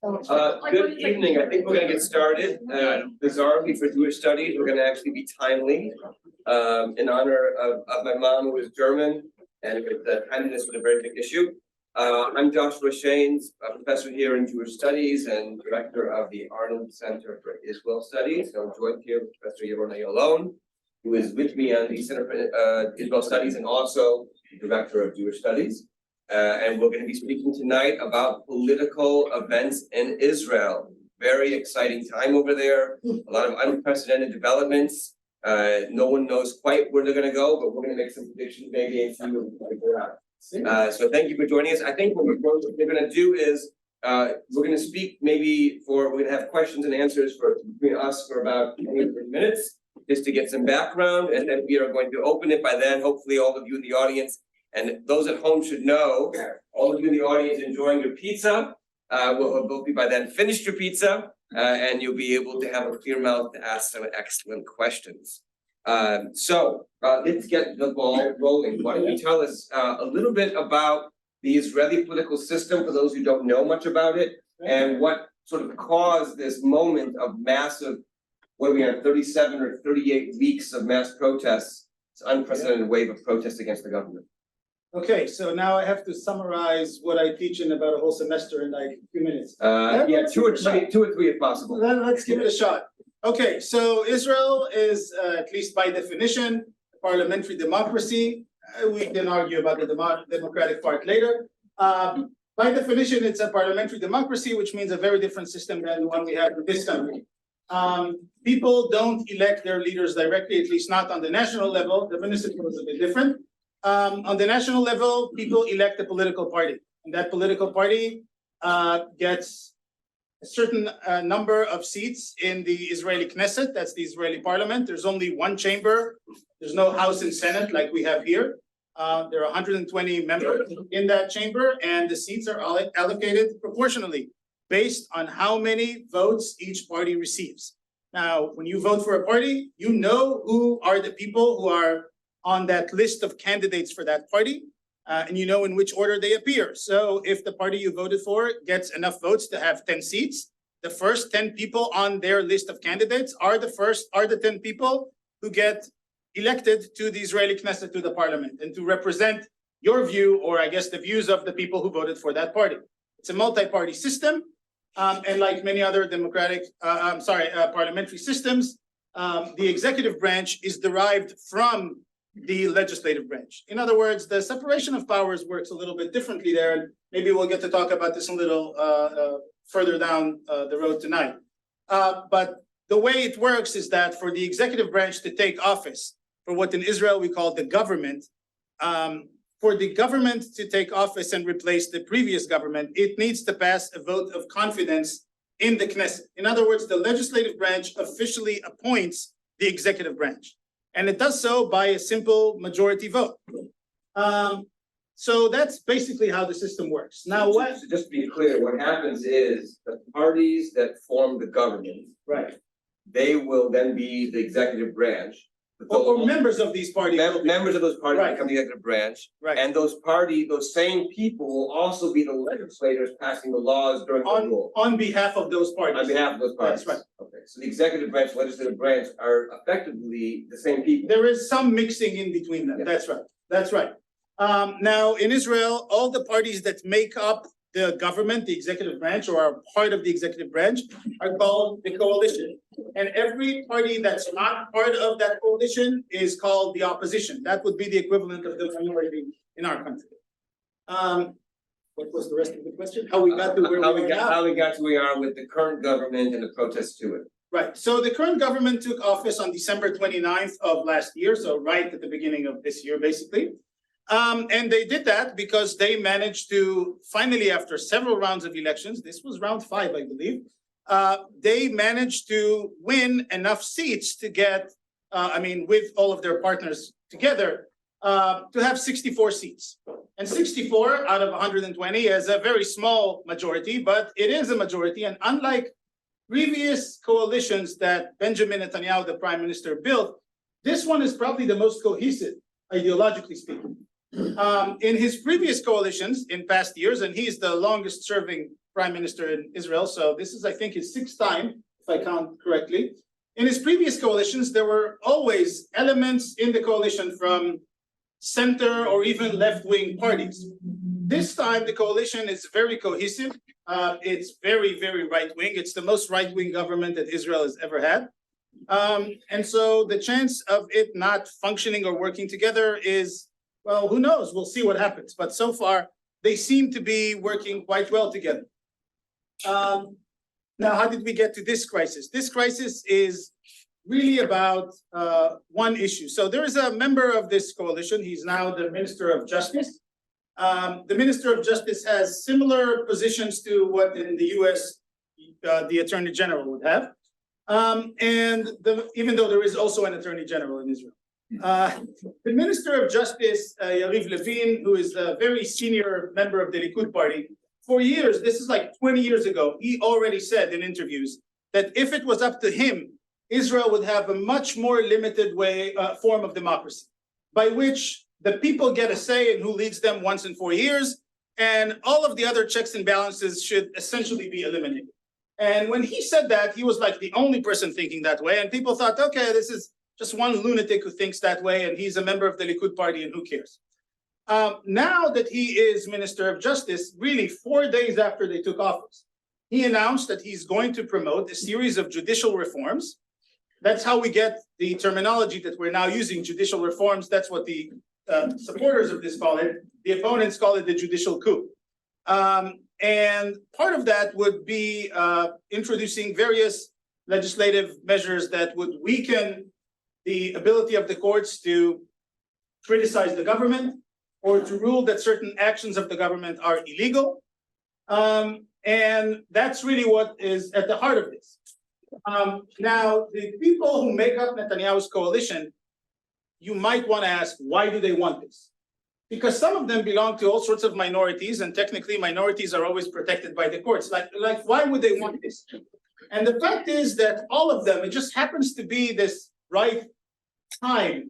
Good evening. I think we're going to get started. Bizarrely for Jewish studies, we're going to actually be timely in honor of my mom, who is German, and timeliness was a very big issue. I'm Joshua Shanes, a professor here in Jewish Studies and director of the Arnold Center for Israel Studies. So I'm joined here with Professor Yaron Ayalon, who is with me on the Center for Israel Studies and also director of Jewish Studies. And we're going to be speaking tonight about political events in Israel. Very exciting time over there. A lot of unprecedented developments. No one knows quite where they're going to go, but we're going to make some predictions maybe and see what we can figure out. So thank you for joining us. I think what we're going to do is we're going to speak we're going to have questions and answers between us for about 20 minutes, just to get some background, and then we are going to open it by then. Hopefully all of you in the audience and those at home should know, all of you in the audience enjoying your pizza will hopefully by then finished your pizza, and you'll be able to have a clear mouth to ask some excellent questions. So let's get the ball rolling. Why don't you tell us a little bit about the Israeli political system for those who don't know much about it, and what sort of caused this moment of massive, what are we on, 37 or 38 weeks of mass protests? It's an unprecedented wave of protests against the government. Okay, so now I have to summarize what I teach in about a whole semester in like a few minutes. Yeah, two or three if possible. Let's give it a shot. Okay, so Israel is, at least by definition, a parliamentary democracy. We can argue about the democratic part later. By definition, it's a parliamentary democracy, which means a very different system than the one we have in this country. People don't elect their leaders directly, at least not on the national level. The municipal is a bit different. On the national level, people elect a political party, and that political party gets a certain number of seats in the Israeli Knesset. That's the Israeli parliament. There's only one chamber. There's no House and Senate like we have here. There are 120 members in that chamber, and the seats are allocated proportionally based on how many votes each party receives. Now, when you vote for a party, you know who are the people who are on that list of candidates for that party, and you know in which order they appear. So if the party you voted for gets enough votes to have 10 seats, the first 10 people on their list of candidates are the 10 people who get elected to the Israeli Knesset, to the parliament, and to represent your view, or I guess the views of the people who voted for that party. It's a multi-party system, and like many other parliamentary systems, the executive branch is derived from the legislative branch. In other words, the separation of powers works a little bit differently there, and maybe we'll get to talk about this a little further down the road tonight. But the way it works is that for the executive branch to take office, for what in Israel we call the government, for the government to take office and replace the previous government, it needs to pass a vote of confidence in the Knesset. In other words, the legislative branch officially appoints the executive branch. And it does so by a simple majority vote. So that's basically how the system works. Now, so just to be clear, what happens is the parties that form the government, right, they will then be the executive branch. Or members of these parties. Members of those parties right. become the executive branch. Right. And those same people will also be the legislators passing the laws during the rule. On behalf of those parties. On behalf of those parties. That's right. Okay. So the executive branch, legislative branch are effectively the same people. There is some mixing in between them. Yeah. That's right. That's right. Now, in Israel, all the parties that make up the government, the executive branch, or are part of the executive branch, are called the coalition. And every party that's not part of that coalition is called the opposition. That would be the equivalent of the minority in our country. What was the rest of the question? How we got to where we are now? How we got to where we are with the current government and the protests to it. Right. So the current government took office on December 29th of last year, so right at the beginning of this year, basically. And they did that because they managed to finally, after several rounds of elections, this was round 5, I believe, they managed to win enough seats to get, with all of their partners together, to have 64 seats. And 64 out of 120 is a very small majority, but it is a majority. And unlike previous coalitions that Benjamin Netanyahu, the prime minister, built, this one is probably the most cohesive, ideologically speaking. In his previous coalitions in past years, and he's the longest serving prime minister in Israel. So this is, I think, his sixth time, if I count correctly. In his previous coalitions, there were always elements in the coalition from center or even left-wing parties. This time, the coalition is very cohesive. It's very, very right-wing. It's the most right-wing government that Israel has ever had. And so the chance of it not functioning or working together is, well, who knows? We'll see what happens. But so far, they seem to be working quite well together. Now, how did we get to this crisis? This crisis is really about one issue. So there is a member of this coalition. He's now the Minister of Justice. The Minister of Justice has similar positions to what in the US the Attorney General would have. Even though there is also an Attorney General in Israel. The Minister of Justice, Yariv Levin, who is a very senior member of the Likud party, for years, this is like 20 years ago, he already said in interviews that if it was up to him, Israel would have a much more limited form of democracy, by which the people get a say in who leads them once in 4 years, and all of the other checks and balances should essentially be eliminated. And when he said that, he was like the only person thinking that way, and people thought, okay, this is just one lunatic who thinks that way, and he's a member of the Likud party, and who cares? Now that he is Minister of Justice, really 4 days after they took office, he announced that he's going to promote a series of judicial reforms. That's how we get the terminology that we're now using, judicial reforms. That's what the supporters of this call it. The opponents call it the judicial coup. And part of that would be introducing various legislative measures that would weaken the ability of the courts to criticize the government or to rule that certain actions of the government are illegal. And that's really what is at the heart of this. Now, the people who make up Netanyahu's coalition, you might want to ask, why do they want this? Because some of them belong to all sorts of minorities, and technically minorities are always protected by the courts. Like why would they want this? And the fact is that all of them, it just happens to be this right time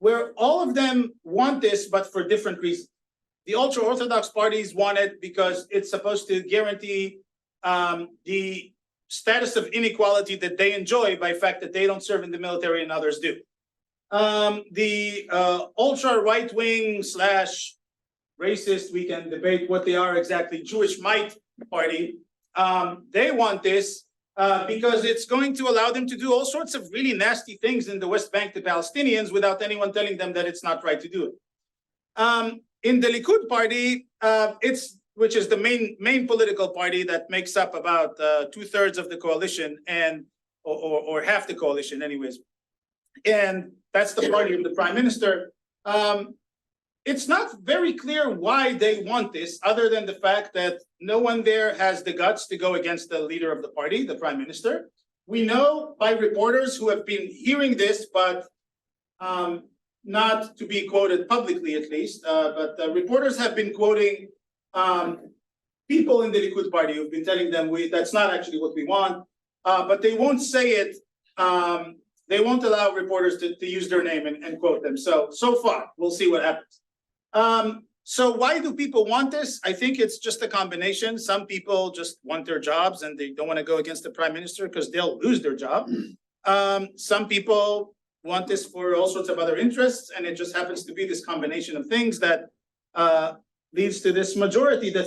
where all of them want this, but for different reasons. The ultra-Orthodox parties want it because it's supposed to guarantee the status of inequality that they enjoy by the fact that they don't serve in the military and others do. The ultra right-wing / racist, we can debate what they are exactly, Jewish Might Party, they want this because it's going to allow them to do all sorts of really nasty things in the West Bank to Palestinians without anyone telling them that it's not right to do it. In the Likud party, which is the main political party that makes up about 2/3 of the coalition or half the coalition anyways. And that's the party of the prime minister. It's not very clear why they want this, other than the fact that no one there has the guts to go against the leader of the party, the prime minister. We know by reporters who have been hearing this, but not to be quoted publicly at least, but reporters have been quoting people in the Likud party who've been telling them that's not actually what we want, but they won't say it. They won't allow reporters to use their name and quote them. So far, we'll see what happens. So why do people want this? I think it's just a combination. Some people just want their jobs and they don't want to go against the prime minister because they'll lose their job. Some people want this for all sorts of other interests, and it just happens to be this combination of things that leads to this majority that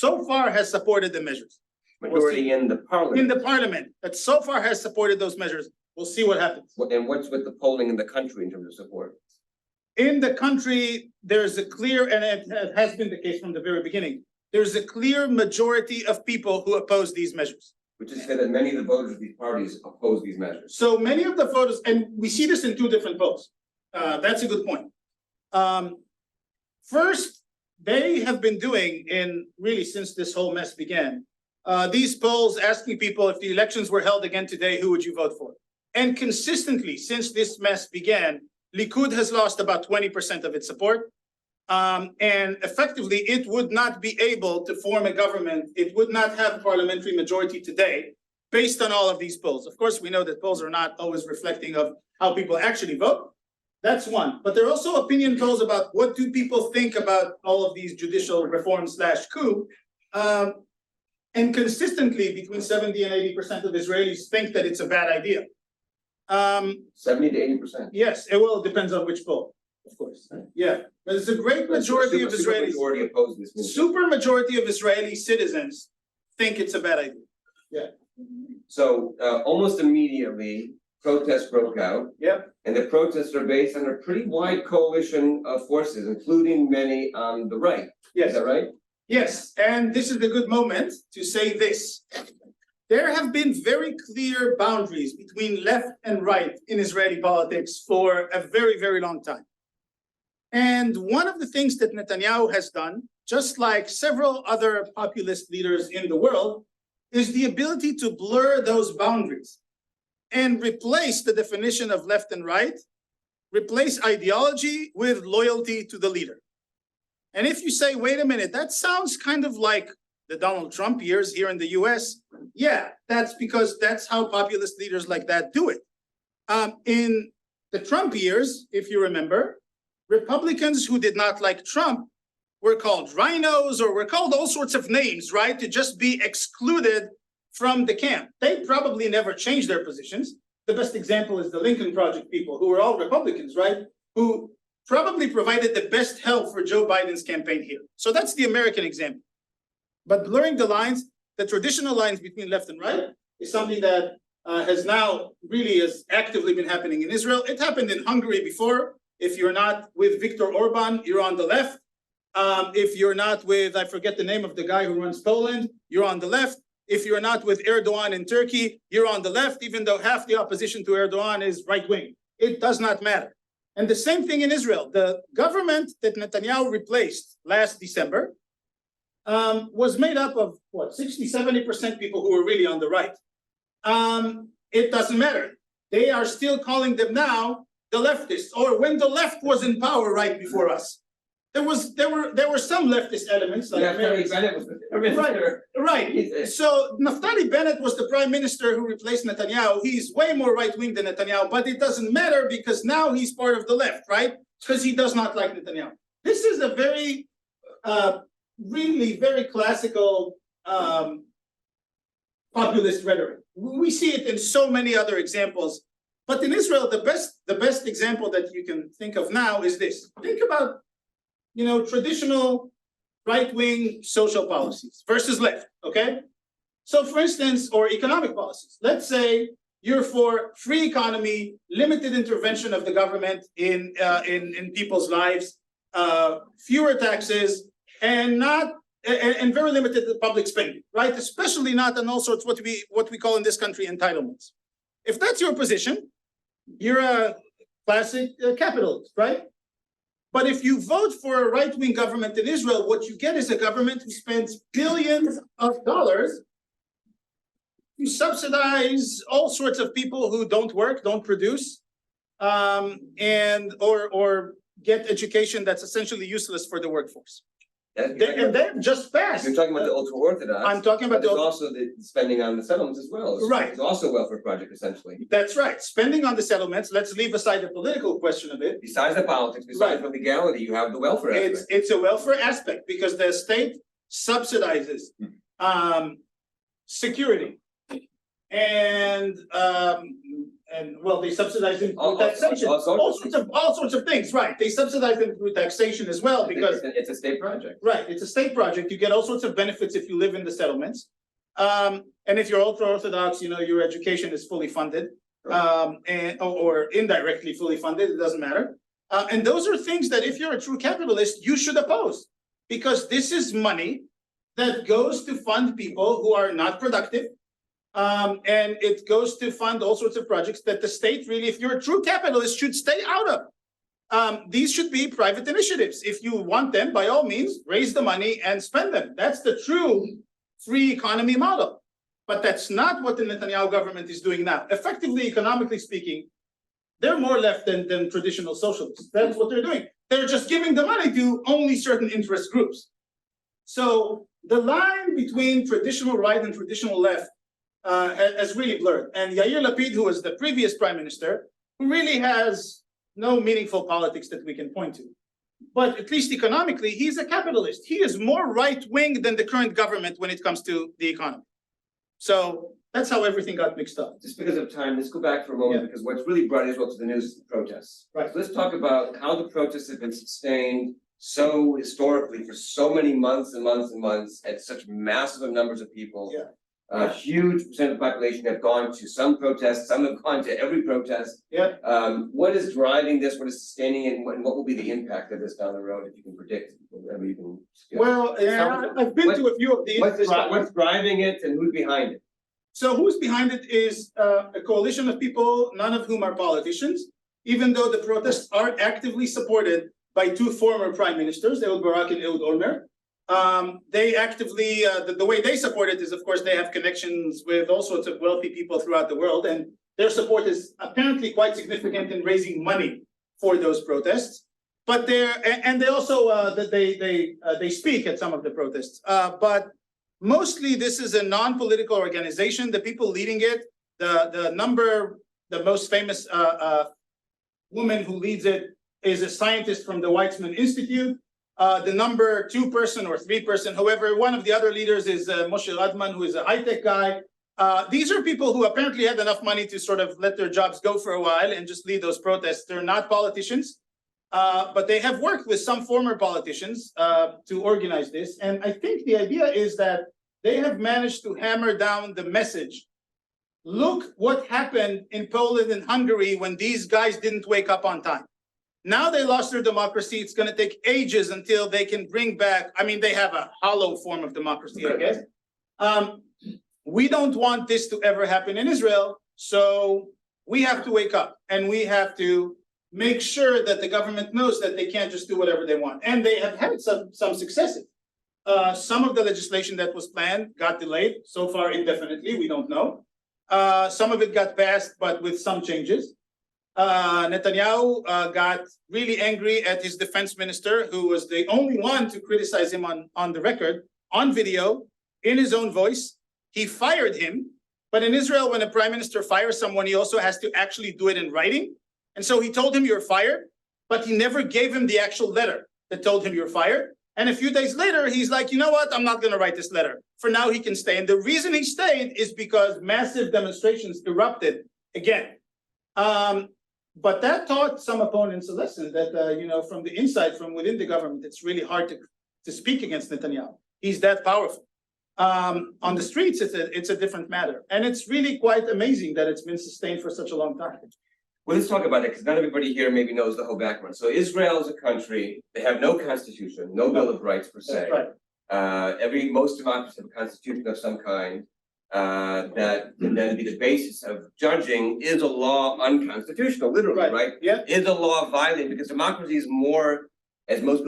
so far has supported the measures. Majority in the parliament. In the parliament, that so far has supported those measures. We'll see what happens. And what's with the polling in the country in terms of support? In the country, there's a clear, and it has been the case from the very beginning, there's a clear majority of people who oppose these measures. Which is to say that many of the voters of these parties oppose these measures. So many of the voters, and we see this in two different polls. That's a good point. First, they have been doing really since this whole mess began, these polls asking people if the elections were held again today, who would you vote for? And consistently, since this mess began, Likud has lost about 20% of its support. And effectively, it would not be able to form a government. It would not have a parliamentary majority today based on all of these polls. Of course, we know that polls are not always reflecting of how people actually vote. That's one. But there are also opinion polls about what do people think about all of these judicial reforms / coup. And consistently, between 70 and 80% of Israelis think that it's a bad idea. 70 to 80%. Yes, it will depends on which poll, of course. Yeah, but it's a great majority of Israelis. Majority oppose this movement. Super majority of Israeli citizens think it's a bad idea. Yeah. So almost immediately, protests broke out. Yep. And the protests are based on a pretty wide coalition of forces, including many on the right. Yes. Is that right? Yes, and this is a good moment to say this. There have been very clear boundaries between left and right in Israeli politics for a very, very long time. And one of the things that Netanyahu has done, just like several other populist leaders in the world, is the ability to blur those boundaries and replace the definition of left and right, replace ideology with loyalty to the leader. And if you say, wait a minute, that sounds kind of like the Donald Trump years here in the US. Yeah, that's because that's how populist leaders like that do it. In the Trump years, if you remember, Republicans who did not like Trump were called rhinos or were called all sorts of names, right? To just be excluded from the camp. They probably never changed their positions. The best example is the Lincoln Project people who were all Republicans, right? Who probably provided the best help for Joe Biden's campaign here. So that's the American example. But blurring the lines, the traditional lines between left and right, is something that has now really has actively been happening in Israel. It happened in Hungary before. If you're not with Viktor Orban, you're on the left. If you're not with, I forget the name of the guy who runs Poland, you're on the left. If you're not with Erdogan in Turkey, you're on the left, even though half the opposition to Erdogan is right-wing. It does not matter. And the same thing in Israel. The government that Netanyahu replaced last December was made up of, 60, 70% people who were really on the right. It doesn't matter. They are still calling them now the leftists, or when the left was in power right before us. There were some leftist elements like Naftali Bennett was the prime minister. Right. So Naftali Bennett was the prime minister who replaced Netanyahu. He's way more right-wing than Netanyahu, but it doesn't matter because now he's part of the left, right? Because he does not like Netanyahu. This is a very, really very classical populist rhetoric. We see it in so many other examples. But in Israel, the best example that you can think of now is this. Think about traditional right-wing social policies versus left, okay? So for instance, or economic policies. Let's say you're for free economy, limited intervention of the government in people's lives, fewer taxes, and very limited public spending, right? Especially not on all sorts what we call in this country entitlements. If that's your position, you're a classic capitalist, right? But if you vote for a right-wing government in Israel, what you get is a government who spends billions of dollars to subsidize all sorts of people who don't work, don't produce, or get education that's essentially useless for the workforce. And they're just passed. You're talking about the ultra-Orthodox. I'm talking about there's also the spending on the settlements as well. Right. It's also a welfare project, essentially. That's right. Spending on the settlements, let's leave aside the political question of it. Besides the politics, besides the legality, you have the welfare aspect. It's a welfare aspect because the state subsidizes security. And they subsidize them through taxation. All sorts of things, right? They subsidize them through taxation as well because it's a state project. Right, it's a state project. You get all sorts of benefits if you live in the settlements, and if you're ultra-Orthodox, your education is fully funded, or indirectly fully funded. It doesn't matter. And those are things that if you're a true capitalist, you should oppose because this is money that goes to fund people who are not productive. And it goes to fund all sorts of projects that the state really, if you're a true capitalist, should stay out of. These should be private initiatives. If you want them, by all means, raise the money and spend them. That's the true free economy model. But that's not what the Netanyahu government is doing now. Effectively, economically speaking, they're more left than traditional socialists. That's what they're doing. They're just giving the money to only certain interest groups. So the line between traditional right and traditional left has really blurred. And Yair Lapid, who was the previous prime minister, who really has no meaningful politics that we can point to. but at least economically, he's a capitalist. He is more right-wing than the current government when it comes to the economy. So that's how everything got mixed up. Just because of time, let's go back for a moment, because what's really brought Israel to the news is the protests. Right. So let's talk about how the protests have been sustained so historically for so many months and months and months at such massive numbers of people. Yeah. A huge percent of the population have gone to some protests, some have gone to every protest. Yeah. What is driving this? What is sustaining it? And what will be the impact of this down the road, if you can predict? Whatever you can. Well, I've been to a few of these. What's driving it and who's behind it? So who's behind it is a coalition of people, none of whom are politicians, even though the protests are actively supported by two former prime ministers, Ehud Barak and Ehud Olmert. They actively, the way they support it is, of course, they have connections with all sorts of wealthy people throughout the world, and their support is apparently quite significant in raising money for those protests. But they also they speak at some of the protests. But mostly this is a non-political organization. The people leading it, the most famous woman who leads it is a scientist from the Weizmann Institute. The number 2 person or 3 person, however, one of the other leaders is Moshe Radman, who is a high-tech guy. These are people who apparently had enough money to sort of let their jobs go for a while and just lead those protests. They're not politicians, but they have worked with some former politicians to organize this. And I think the idea is that they have managed to hammer down the message. Look what happened in Poland and Hungary when these guys didn't wake up on time. Now they lost their democracy. It's going to take ages until they can bring back. I mean, they have a hollow form of democracy, I guess. We don't want this to ever happen in Israel. So we have to wake up and we have to make sure that the government knows that they can't just do whatever they want. And they have had some successes. Some of the legislation that was planned got delayed. So far, indefinitely, we don't know. Some of it got passed, but with some changes. Netanyahu got really angry at his defense minister, who was the only one to criticize him on the record, on video, in his own voice. He fired him. But in Israel, when a prime minister fires someone, he also has to actually do it in writing. And so he told him, you're fired, but he never gave him the actual letter that told him you're fired. And a few days later, he's like, you know what? I'm not going to write this letter. For now, he can stay. And the reason he stayed is because massive demonstrations erupted again. But that taught some opponents a lesson that, from the inside, from within the government, it's really hard to speak against Netanyahu. He's that powerful. On the streets, it's a different matter. And it's really quite amazing that it's been sustained for such a long time. Well, let's talk about it, because not everybody here maybe knows the whole background. So Israel is a country, they have no constitution, no Bill of Rights per se. That's right. Most democracies have a constitution of some kind. That can then be the basis of judging, is a law unconstitutional, literally, right? Yeah. Is a law violated? Because democracy is more, as most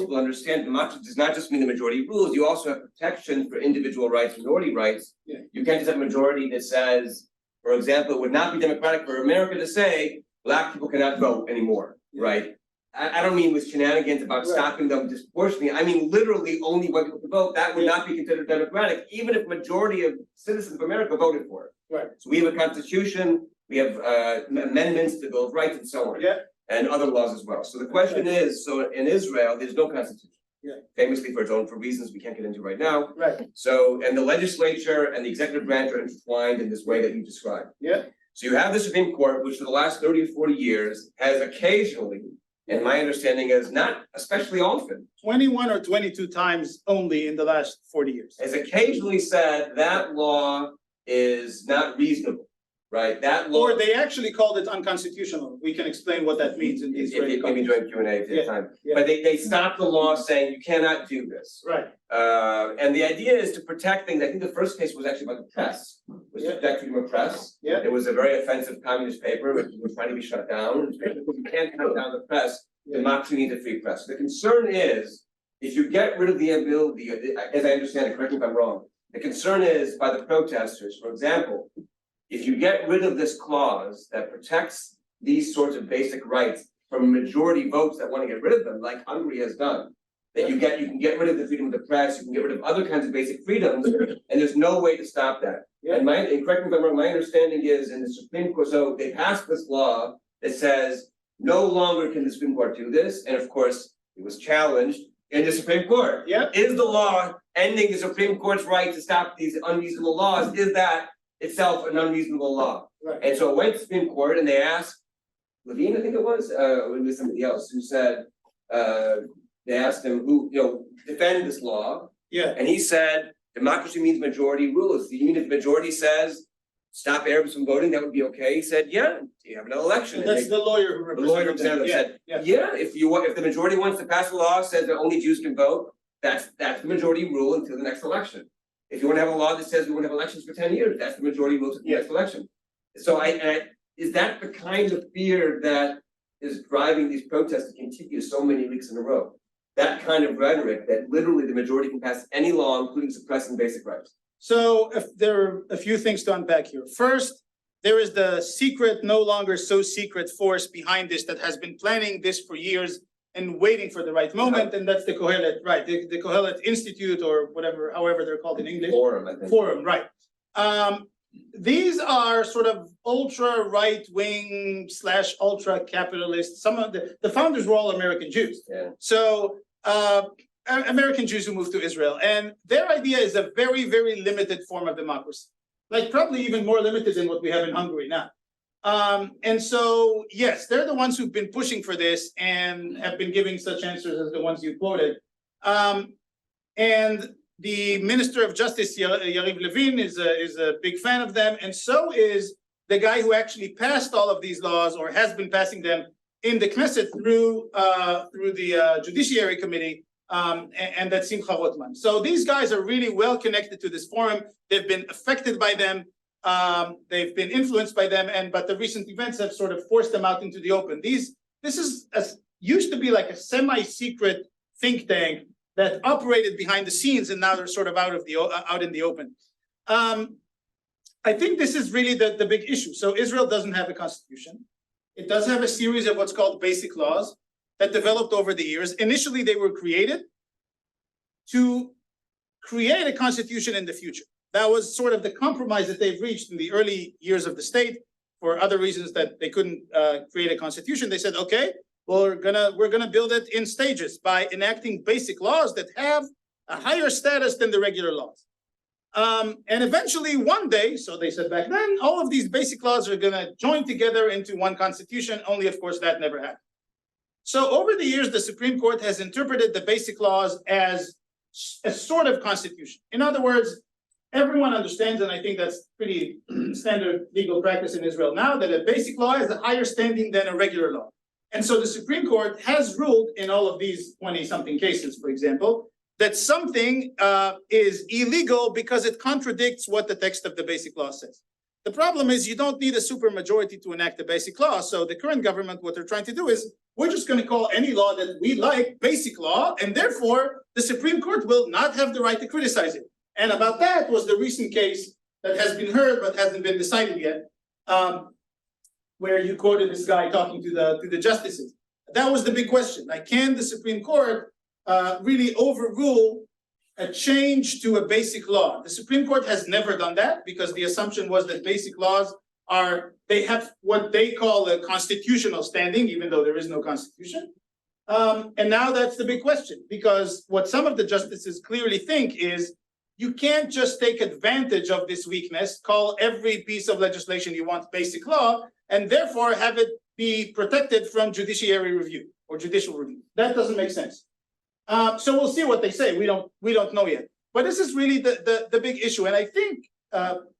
people understand, democracy does not just mean the majority rules. You also have protection for individual rights, minority rights. Yeah. You can't just have a majority that says, for example, it would not be democratic for America to say Black people cannot vote anymore, right? I don't mean with shenanigans about stopping them disproportionately. I mean literally only white people can vote. That would not be considered democratic, even if majority of citizens of America voted for it. Right. So we have a constitution, we have amendments to the Bill of Rights and so on. Yeah. And other laws as well. So the question is, so in Israel, there's no constitution. Yeah. Famously for reasons we can't get into right now. Right. So, and the legislature and the executive branch are intertwined in this way that you described. Yeah. So you have the Supreme Court, which for the last 30 or 40 years has occasionally, and my understanding is not especially often, 21 or 22 times only in the last 40 years. has occasionally said that law is not reasonable, right? That law. Or they actually called it unconstitutional. We can explain what that means in these Maybe during Q&A if you have time. Yeah. But they stopped the law saying you cannot do this. Right. And the idea is to protect things. I think the first case was actually about the press, was to protect freedom of press. Yeah. It was a very offensive communist paper, which was trying to be shut down. You can't shut down the press. Democracy needs a free press. The concern is, if you get rid of the ability, as I understand it, correct me if I'm wrong, the concern is by the protesters, for example, if you get rid of this clause that protects these sorts of basic rights from majority votes that want to get rid of them, like Hungary has done, that you can get rid of the freedom of the press, you can get rid of other kinds of basic freedoms, and there's no way to stop that. Yeah. And correct me if I'm wrong, my understanding is in the Supreme Court, so they passed this law that says no longer can the Supreme Court do this, and of course, It was challenged in the Supreme Court. Yeah. Is the law ending the Supreme Court's right to stop these unreasonable laws, is that itself an unreasonable law? Right. And so it went to the Supreme Court and they asked Levine, I think it was, or it was somebody else who said, they asked him who, defend this law. Yeah. And he said, democracy means majority rules. You mean if the majority says, stop Arabs from voting, that would be okay? He said, yeah, you have an election. And that's the lawyer who The lawyer represented representative them. said, yeah, if the majority wants to pass a law, says that only Jews can vote, that's the majority rule until the next election. If you want to have a law that says we want to have elections for 10 years, that's the majority rule until the next election. So is that the kind of fear that is driving these protests to continue so many weeks in a row? That kind of rhetoric that literally the majority can pass any law, including suppressing basic rights. So if there are a few things to unpack here. First, there is the secret, no longer so secret force behind this that has been planning this for years and waiting for the right moment, and that's the Kohelet, right? The Kohelet Institute or whatever, however they're called in English. Forum, I think. Forum, right. These are sort of ultra right wing / ultra capitalist. Some of the founders were all American Jews. Yeah. So American Jews who moved to Israel, and their idea is a very, very limited form of democracy, like probably even more limited than what we have in Hungary now. And so, yes, they're the ones who've been pushing for this and have been giving such answers as the ones you quoted. And the Minister of Justice, Yariv Levin, is a big fan of them, and so is the guy who actually passed all of these laws or has been passing them in the Knesset through the Judiciary Committee, and that's Simcha Rotman. So these guys are really well connected to this forum. They've been affected by them. They've been influenced by them, but the recent events have sort of forced them out into the open. This used to be like a semi-secret think tank that operated behind the scenes, and now they're sort of out in the open. I think this is really the big issue. So Israel doesn't have a constitution. It does have a series of what's called basic laws that developed over the years. Initially, they were created to create a constitution in the future. That was sort of the compromise that they've reached in the early years of the state. For other reasons that they couldn't create a constitution, they said, okay, well, we're gonna build it in stages by enacting basic laws that have a higher status than the regular laws. And eventually one day, so they said back then, all of these basic laws are gonna join together into one constitution, only of course that never happened. So over the years, the Supreme Court has interpreted the basic laws as a sort of constitution. In other words, everyone understands, and I think that's pretty standard legal practice in Israel now, that a basic law is a higher standing than a regular law. And so the Supreme Court has ruled in all of these 20-something cases, for example, that something is illegal because it contradicts what the text of the basic law says. The problem is you don't need a supermajority to enact a basic law. So the current government, what they're trying to do is, we're just going to call any law that we like basic law, and therefore the Supreme Court will not have the right to criticize it. And about that was the recent case that has been heard but hasn't been decided yet, where you quoted this guy talking to the justices. That was the big question. Like, can the Supreme Court really overrule a change to a basic law? The Supreme Court has never done that because the assumption was that basic laws they have what they call a constitutional standing, even though there is no constitution. And now that's the big question, because what some of the justices clearly think is you can't just take advantage of this weakness, call every piece of legislation you want basic law, and therefore have it be protected from judiciary review or judicial review. That doesn't make sense. So we'll see what they say. We don't know yet. But this is really the big issue. And I think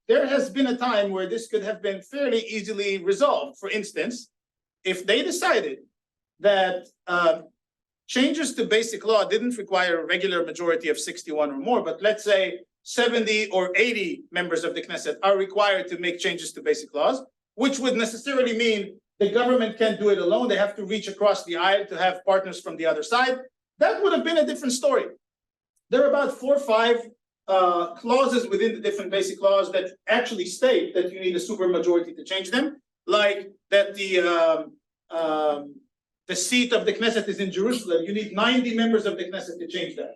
there has been a time where this could have been fairly easily resolved. For instance, if they decided that changes to basic law didn't require a regular majority of 61 or more, but let's say 70 or 80 members of the Knesset are required to make changes to basic laws, which would necessarily mean the government can't do it alone. They have to reach across the aisle to have partners from the other side. That would have been a different story. There are about 4 or 5 clauses within the different basic laws that actually state that you need a supermajority to change them, like that the seat of the Knesset is in Jerusalem. You need 90 members of the Knesset to change that.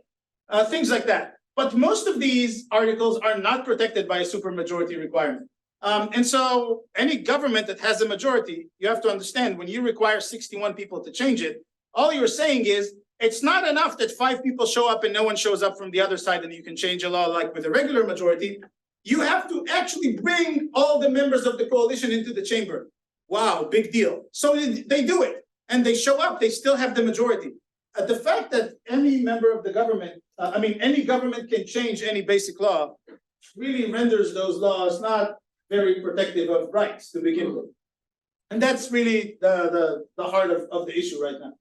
Things like that. But most of these articles are not protected by a supermajority requirement. And so any government that has a majority, you have to understand, when you require 61 people to change it, all you're saying is it's not enough that 5 people show up and no one shows up from the other side and you can change a law like with a regular majority. You have to actually bring all the members of the coalition into the chamber. Wow, big deal. So they do it and they show up, they still have the majority. The fact that any member of the government, any government can change any basic law really renders those laws not very protective of rights to begin with. And that's really the heart of the issue right now.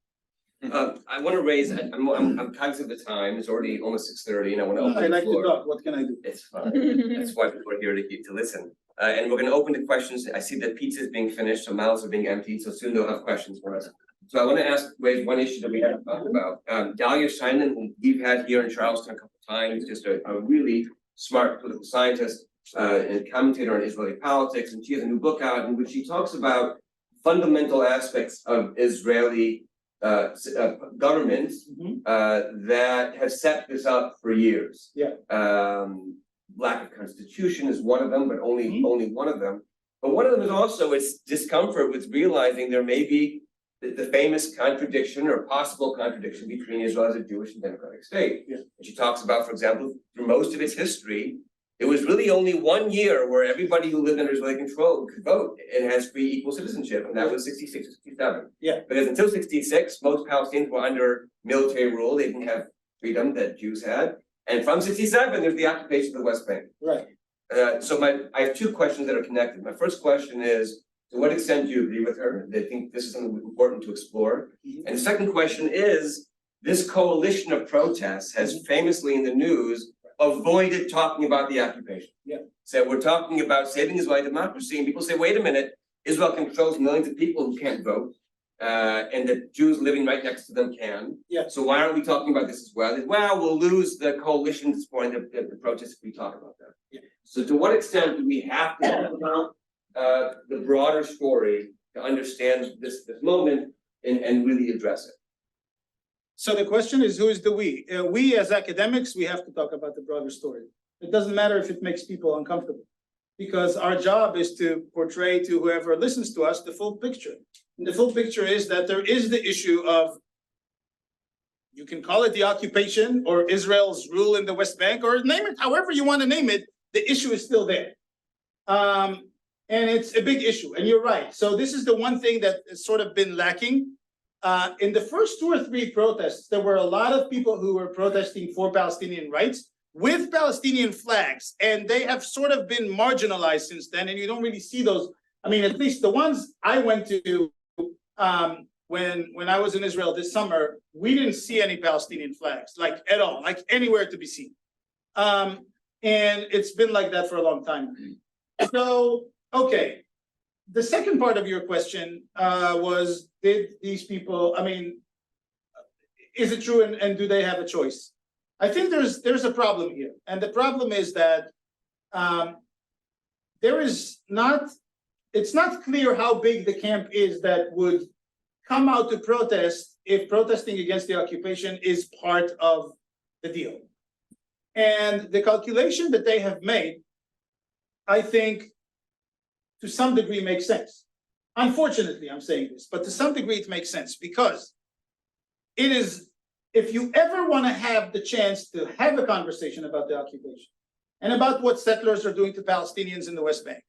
I want to raise, I'm cognizant of the time, it's already almost 6:30 and I want to open I the like to floor. talk, what can I do? It's fine, that's why people are here to listen. And we're going to open the questions. I see that pizza is being finished, so mouths are being emptied, so soon they'll have questions for us. So I want to raise one issue that we haven't talked about. Dahlia Scheinen, who we've had here in Charleston a couple of times, just a really smart political scientist and commentator on Israeli politics, and she has a new book out in which she talks about fundamental aspects of Israeli government that have set this up for years. Lack of constitution is one of them, but only one of them. But one of them is also its discomfort with realizing there may be the famous contradiction or possible contradiction between Israel as a Jewish and democratic state. And she talks about, for example, through most of its history, it was really only 1 year where everybody who lived under Israeli control could vote and has free equal citizenship, and that was 66 or 67. Because until 66, most Palestinians were under military rule, they didn't have freedom that Jews had. And from 67, there's the occupation of the West Bank. So I have 2 questions that are connected. My first question is, to what extent do you agree with her? I think this is something important to explore. And the second question is, this coalition of protests has famously in the news avoided talking about the occupation. So we're talking about saving Israeli democracy, and people say, wait a minute, Israel controls millions of people who can't vote, and the Jews living right next to them can. So why aren't we talking about this as well? Well, we'll lose the coalition supporting the protests if we talk about that. So to what extent do we have to talk about the broader story to understand this moment and really address it? So the question is, who is the we? We as academics, we have to talk about the broader story. It doesn't matter if it makes people uncomfortable, because our job is to portray to whoever listens to us the full picture. And the full picture is that there is the issue of, you can call it the occupation or Israel's rule in the West Bank, or name it however you want to name it, the issue is still there. And it's a big issue, and you're right. So this is the one thing that has sort of been lacking. In the first 2 or 3 protests, there were a lot of people who were protesting for Palestinian rights with Palestinian flags, and they have sort of been marginalized since then, and you don't really see those. I mean, at least the ones I went to when I was in Israel this summer, we didn't see any Palestinian flags, like at all, like anywhere to be seen. And it's been like that for a long time. So, okay. The second part of your question was, did these people, is it true and do they have a choice? I think there's a problem here. And the problem is that it's not clear how big the camp is that would come out to protest if protesting against the occupation is part of the deal. And the calculation that they have made, I think, to some degree makes sense. Unfortunately, I'm saying this, but to some degree it makes sense, because it is, if you ever want to have the chance to have a conversation about the occupation and about what settlers are doing to Palestinians in the West Bank,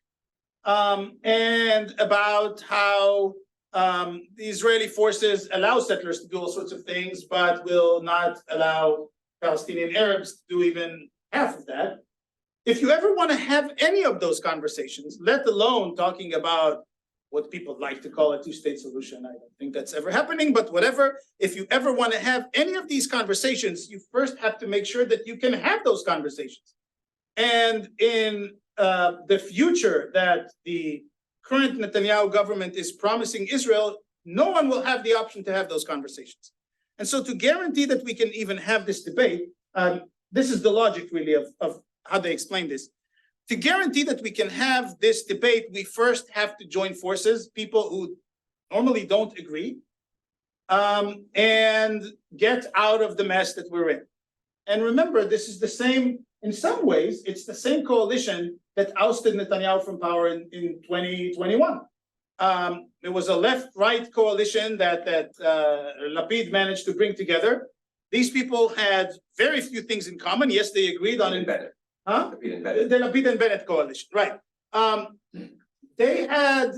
and about how the Israeli forces allow settlers to do all sorts of things, but will not allow Palestinian Arabs to do even half of that. If you ever want to have any of those conversations, let alone talking about what people like to call a 2-state solution, I don't think that's ever happening, but whatever. If you ever want to have any of these conversations, you first have to make sure that you can have those conversations. And in the future that the current Netanyahu government is promising Israel, no one will have the option to have those conversations. And so to guarantee that we can even have this debate, this is the logic really of how they explain this. To guarantee that we can have this debate, we first have to join forces, people who normally don't agree, and get out of the mess that we're in. And remember, this is the same, in some ways, it's the same coalition that ousted Netanyahu from power in 2021. It was a left-right coalition that Lapid managed to bring together. These people had very few things in common. Yes, they agreed on Bennett. Huh? Lapid and Bennett. The Lapid and Bennett coalition, right? They had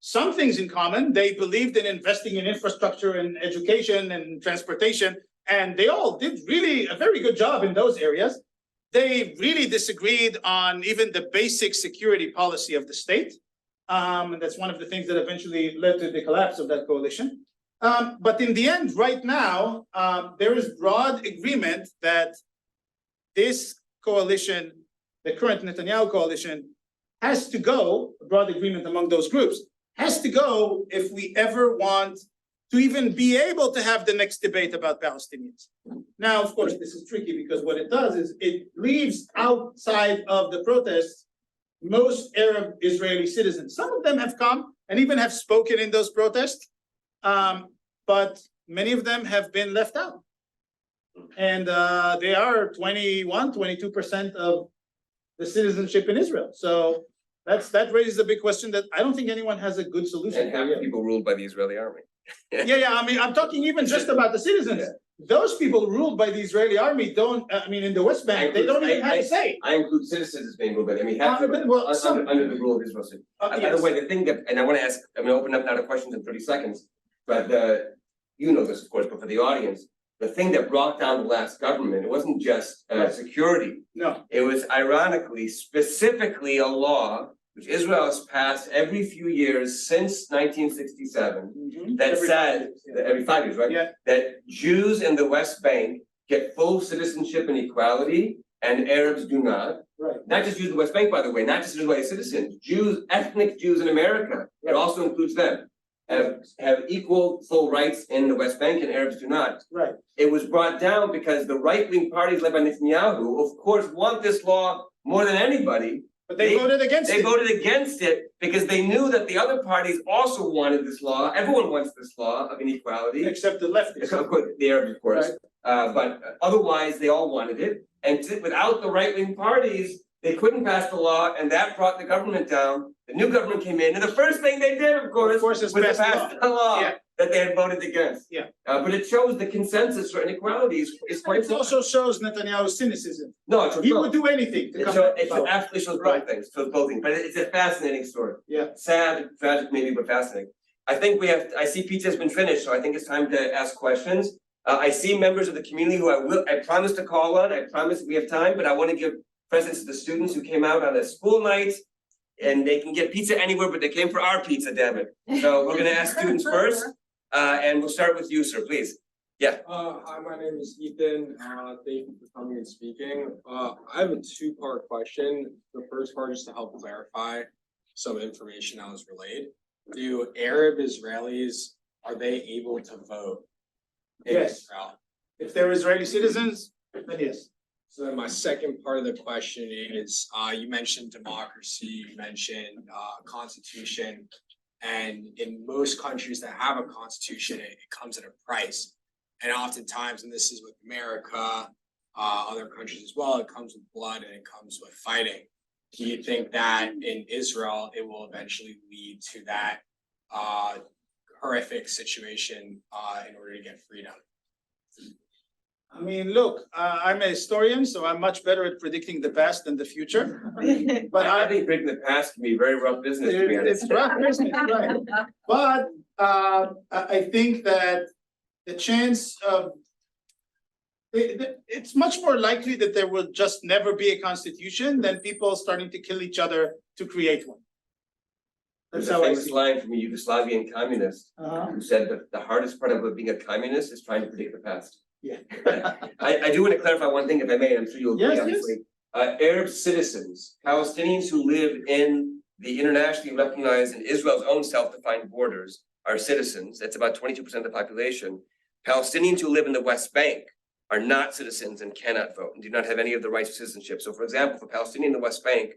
some things in common. They believed in investing in infrastructure and education and transportation, and they all did really a very good job in those areas. They really disagreed on even the basic security policy of the state. And that's one of the things that eventually led to the collapse of that coalition. But in the end, right now, there is broad agreement that this coalition, the current Netanyahu coalition, has to go, a broad agreement among those groups, has to go if we ever want to even be able to have the next debate about Palestinians. Now, of course, this is tricky because what it does is it leaves outside of the protests most Arab Israeli citizens. Some of them have come and even have spoken in those protests, but many of them have been left out. And they are 22% of the citizenship in Israel. So that raises a big question that I don't think anyone has a good solution. And half the people ruled by the Israeli army. Yeah. I mean, I'm talking even just about the citizens. Yeah. Those people ruled by the Israeli army don't, I mean, in the West Bank, they don't even have a say. I include citizens as being ruled by, I mean, have under the rule of Israel. By Yes. the way, the thing that, and I want to ask, I'm going to open up now to questions in 30 seconds, but you know this, of course, but for the audience, the thing that brought down the last government, it wasn't just Right. security. No, It was ironically, specifically a law which Israel has passed every few years since 1967 that Every 5 said, years, yeah. every 5 years, right? Yeah. That Jews in the West Bank get full citizenship and equality and Arabs do not. Right. Not just Jews in the West Bank, by the way, not just Israeli citizens, Jews, ethnic Jews in America, it also includes them, have equal full rights in the West Bank and Arabs do not. Right. It was brought down because the right-wing parties led by Netanyahu, of course, want this law more than anybody. But they voted against They it. voted against it because they knew that the other parties also wanted this law. Everyone wants this law of inequality. Except the leftists. Of course, the Arabs, of course. But otherwise, they all wanted it. And without the right-wing parties, they couldn't pass the law, and that brought the government down. The new government came in, and the first thing they did, of course, was is to pass pass the law Yeah. that they had voted against. Yeah. But it shows the consensus for inequality is quite It also shows Netanyahu's cynicism. no, it's He would do anything to it come shows, back to power. absolutely shows both things, but it's a fascinating story. Yeah. Sad, tragic maybe, but fascinating. I think I see pizza has been finished, so I think it's time to ask questions. I see members of the community who I promise to call on, I promise we have time, but I want to give presents to the students who came out on a school night. And they can get pizza anywhere, but they came for our pizza, damn it. So we're gonna ask students first, and we'll start with you, sir, please. Yeah. Hi, my name is Ethan. Thank you for coming and speaking. I have a two-part question. The first part is to help clarify some information that was relayed. Do Arab Israelis, are they able to vote in Yes. Israel? If they're Israeli citizens, then yes. So then my second part of the question is, you mentioned democracy, you mentioned constitution, and in most countries that have a constitution, it comes at a price. And oftentimes, and this is with America, other countries as well, it comes with blood and it comes with fighting. Do you think that in Israel, it will eventually lead to that horrific situation in order to get freedom? I mean, look, I'm a historian, so I'm much better at predicting the past than the future. But I think predicting the past can be very rough business, to be honest. it's rough business, right? But I think that the chance of it's much more likely that there will just never be a constitution than people starting to kill each other to create one. There's That's a how I famous see it. line from a Yugoslavian communist who said that the hardest part of being a communist is trying to predict the past. Yeah. I do want to clarify one thing, if I may, and I'm sure you'll agree, Yes, obviously. Arab citizens, Palestinians who live in the internationally recognized and Israel's own self-defined borders are citizens. That's about 22% of the population. Palestinians who live in the West Bank are not citizens and cannot vote and do not have any of the rights of citizenship. So for example, if a Palestinian in the West Bank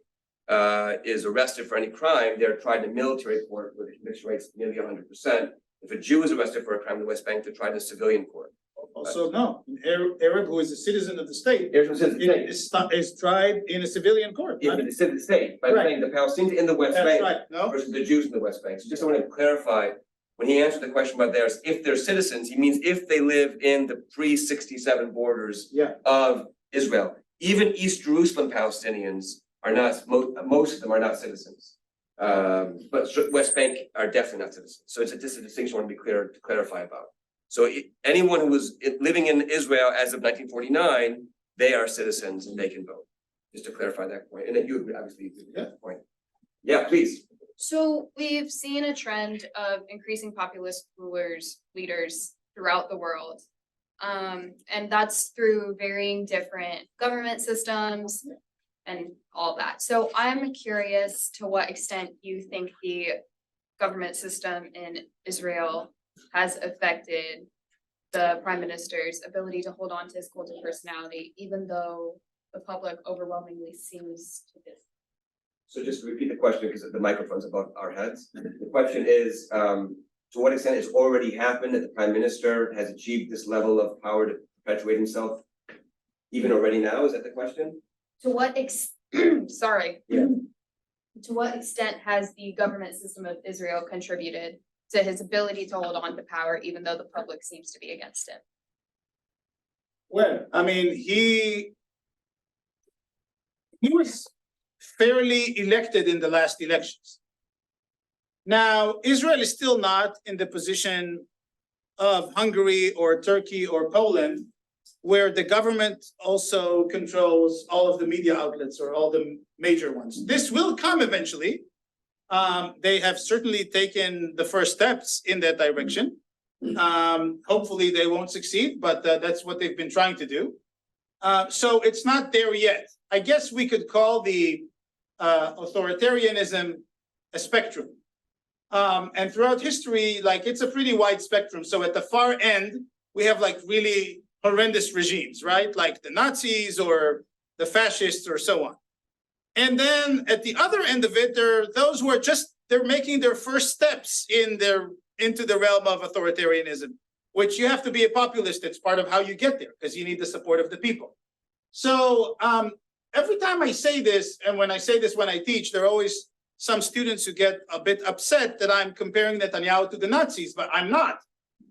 is arrested for any crime, they're tried in a military court where the conviction rate's nearly 100%. If a Jew is arrested for a crime in the West Bank, they're tried in a civilian court. Also, no, an Arab who is a citizen of the state Here's what it says. is tried in a civilian court. Yeah, but it's in the state, by Right. saying the Palestinians in the West That's Bank right, no? versus the Jews in the West Bank. So just I want to clarify, when he answered the question about theirs, if they're citizens, he means if they live in the pre-67 borders Yeah. of Israel. Even East Jerusalem Palestinians are not, most of them are not citizens. But West Bank are definitely not citizens. So it's just a distinction I want to be clear to clarify about. So anyone who was living in Israel as of 1949, they are citizens and they can vote. Just to clarify that point. And then you obviously agree with that point. Yeah, please. So we've seen a trend of increasing populist leaders throughout the world. And that's through varying different government systems and all that. So I'm curious to what extent you think the government system in Israel has affected the prime minister's ability to hold on to his cult of personality, even though the public overwhelmingly seems to disagree. So just to repeat the question because the microphone's above our heads. The question is, to what extent it's already happened that the prime minister has achieved this level of power to perpetuate himself, even already now? Is that the question? To what sorry. Yeah. To what extent has the government system of Israel contributed to his ability to hold on to power, even though the public seems to be against him? Well, I mean, he was fairly elected in the last elections. Now, Israel is still not in the position of Hungary or Turkey or Poland, where the government also controls all of the media outlets or all the major ones. This will come eventually. They have certainly taken the first steps in that direction. Hopefully they won't succeed, but that's what they've been trying to do. So it's not there yet. I guess we could call the authoritarianism a spectrum. And throughout history, like it's a pretty wide spectrum. So at the far end, we have like really horrendous regimes, right? Like the Nazis or the fascists or so on. And then at the other end of it, there are those who are they're making their first steps into the realm of authoritarianism, which you have to be a populist. It's part of how you get there because you need the support of the people. So every time I say this, and when I say this when I teach, there are always some students who get a bit upset that I'm comparing Netanyahu to the Nazis, but I'm not.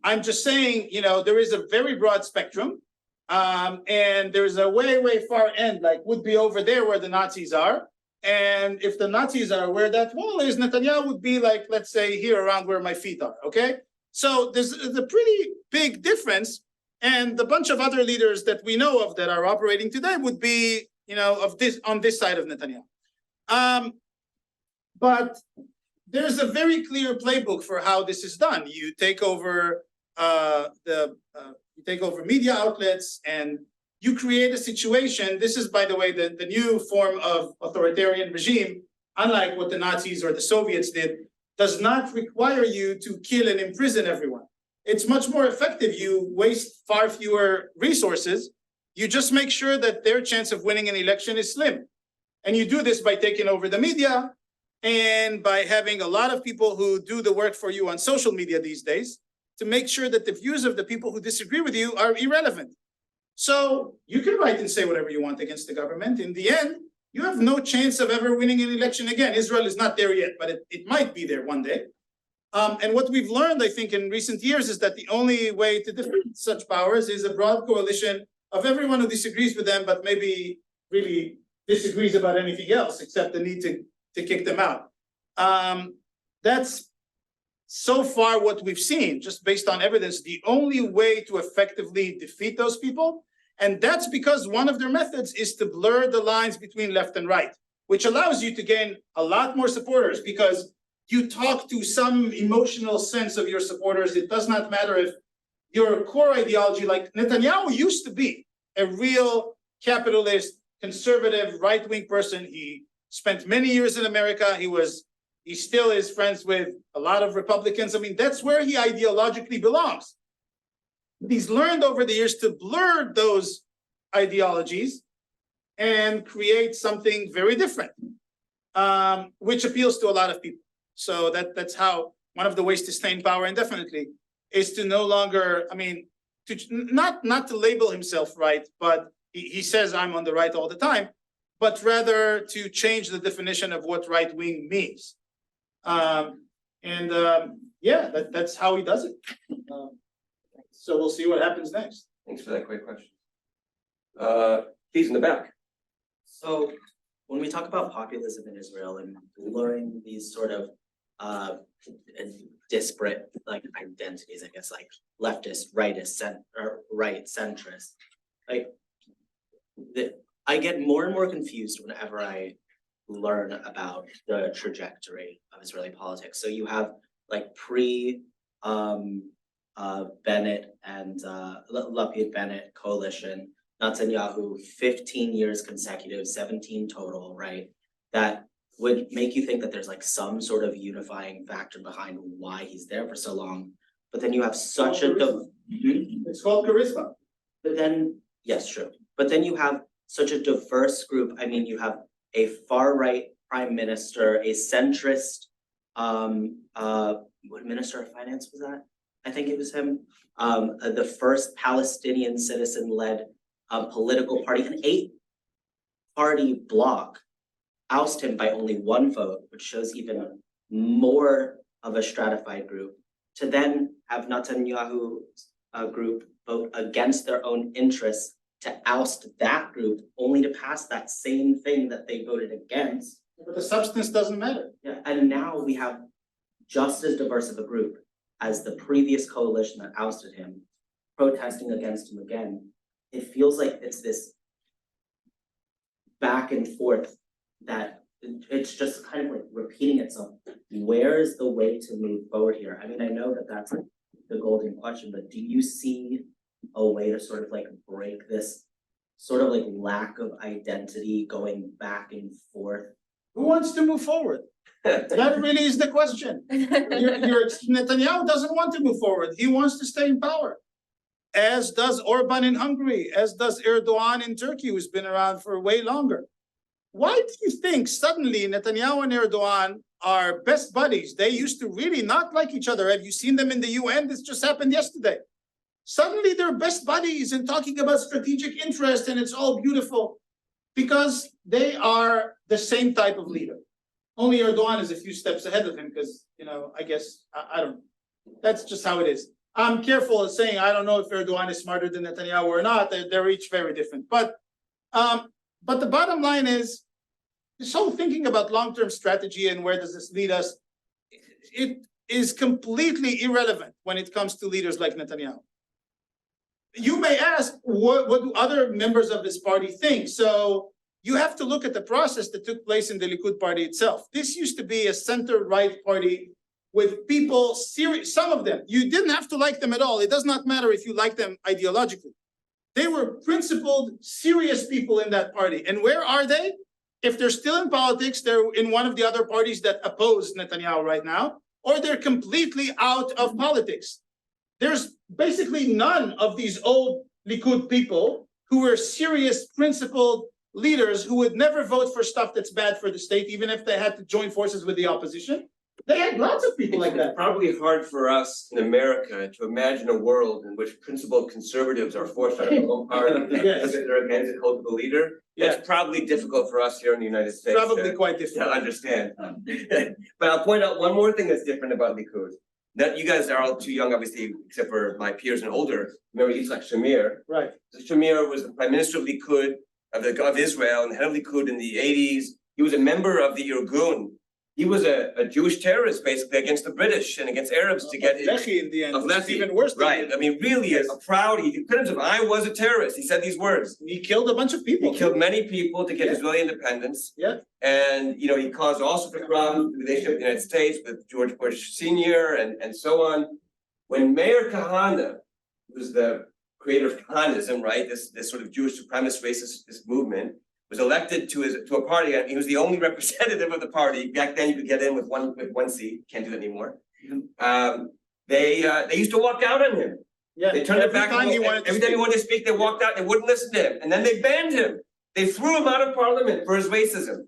I'm just saying, you know, there is a very broad spectrum, and there's a way, way far end, like would be over there where the Nazis are. And if the Nazis are where that wall is, Netanyahu would be like, let's say here around where my feet are, okay? So there's a pretty big difference. And the bunch of other leaders that we know of that are operating today would be, you know, on this side of Netanyahu. But there's a very clear playbook for how this is done. You take over media outlets and you create a situation. This is, by the way, the new form of authoritarian regime, unlike what the Nazis or the Soviets did, does not require you to kill and imprison everyone. It's much more effective. You waste far fewer resources. You just make sure that their chance of winning an election is slim. And you do this by taking over the media and by having a lot of people who do the work for you on social media these days to make sure that the views of the people who disagree with you are irrelevant. So you can write and say whatever you want against the government. In the end, you have no chance of ever winning an election again. Israel is not there yet, but it might be there one day. And what we've learned, I think, in recent years is that the only way to defeat such powers is a broad coalition of everyone who disagrees with them, but maybe really disagrees about anything else except the need to kick them out. That's so far what we've seen, just based on evidence, the only way to effectively defeat those people. And that's because one of their methods is to blur the lines between left and right, which allows you to gain a lot more supporters because you talk to some emotional sense of your supporters. It does not matter if your core ideology, like Netanyahu used to be a real capitalist, conservative, right-wing person. He spent many years in America. He still is friends with a lot of Republicans. I mean, that's where he ideologically belongs. He's learned over the years to blur those ideologies and create something very different, which appeals to a lot of people. So that's how one of the ways to stay in power indefinitely is to no longer, I mean, not to label himself right, but he says I'm on the right all the time, but rather to change the definition of what right wing means. Yeah, that's how he does it. So we'll see what happens next. Thanks for that great question. He's in the back. So when we talk about populism in Israel and luring these sort of disparate like identities, I guess, like leftist, rightist, right, centrist, like I get more and more confused whenever I learn about the trajectory of Israeli politics. So you have like Bennett and Lapid Bennett coalition, Netanyahu, 15 years consecutive, 17 total, right? That would make you think that there's like some sort of unifying factor behind why he's there for so long. But then you have such a it's called charisma. But then, yes, true. But then you have such a diverse group. I mean, you have a far right prime minister, a centrist, what minister of finance was that? I think it was him. The first Palestinian citizen-led political party, an 8-party bloc, oust him by only 1 vote, which shows even more of a stratified group. To then have Netanyahu's group vote against their own interests to oust that group, only to pass that same thing that they voted against. But the substance doesn't matter. Yeah, and now we have just as diverse of a group as the previous coalition that ousted him, protesting against him again. It feels like it's this back and forth that it's just kind of like repeating itself. Where is the way to move forward here? I mean, I know that that's like the golden question, but do you see a way to sort of like break this sort of like lack of identity going back and forth? Who wants to move forward? That really is the question. Netanyahu doesn't want to move forward. He wants to stay in power, as does Orban in Hungary, as does Erdogan in Turkey, who's been around for way longer. Why do you think suddenly Netanyahu and Erdogan are best buddies? They used to really not like each other. Have you seen them in the UN? This just happened yesterday. Suddenly they're best buddies and talking about strategic interest, and it's all beautiful because they are the same type of leader. Only Erdogan is a few steps ahead of him because, I guess, I don't know. That's just how it is. I'm careful of saying I don't know if Erdogan is smarter than Netanyahu or not. They're each very different. But the bottom line is, this whole thinking about long-term strategy and where does this lead us, it is completely irrelevant when it comes to leaders like Netanyahu. You may ask, what do other members of this party think? So you have to look at the process that took place in the Likud party itself. This used to be a center-right party with people, some of them, you didn't have to like them at all. It does not matter if you like them ideologically. They were principled, serious people in that party. And where are they? If they're still in politics, they're in one of the other parties that oppose Netanyahu right now, or they're completely out of politics. There's basically none of these old Likud people who were serious, principled leaders who would never vote for stuff that's bad for the state, even if they had to join forces with the opposition. They had lots of people like that. It's probably hard for us in America to imagine a world in which principled conservatives are forced out of their own party because they're against a cultural leader. Yeah. It's probably difficult for us here in the United States. Probably quite to different. understand. But I'll point out one more thing that's different about Likud. That you guys are all too young, obviously, except for my peers and older. Remember Yitzhak Shamir? Right. Shamir was the prime minister of Likud, of Israel, and the head of Likud in the 80s. He was a member of the Irgun. He was a Jewish terrorist, basically, against the British and against Arabs to get Lehi in the end. of It's Lehi. even worse. Right. I mean, really, a proud. He couldn't have. I was a terrorist. He said these words. He killed a bunch of people. He killed many people to get Israeli independence. Yeah. And he caused all sorts of problems with the relationship with the United States, with George Bush Sr. and so on. When Meir Kahane, who's the creator of Kahanism, right? This sort of Jewish supremacist racist this movement, was elected to a party, and he was the only representative of the party. Back then, you could get in with one seat. Can't do that anymore. They used to walk out on him. Yeah. They turned their back on him. Every time he speak. wanted to speak, they walked out. They wouldn't listen to him, and then they banned him. They threw him out of parliament for his racism.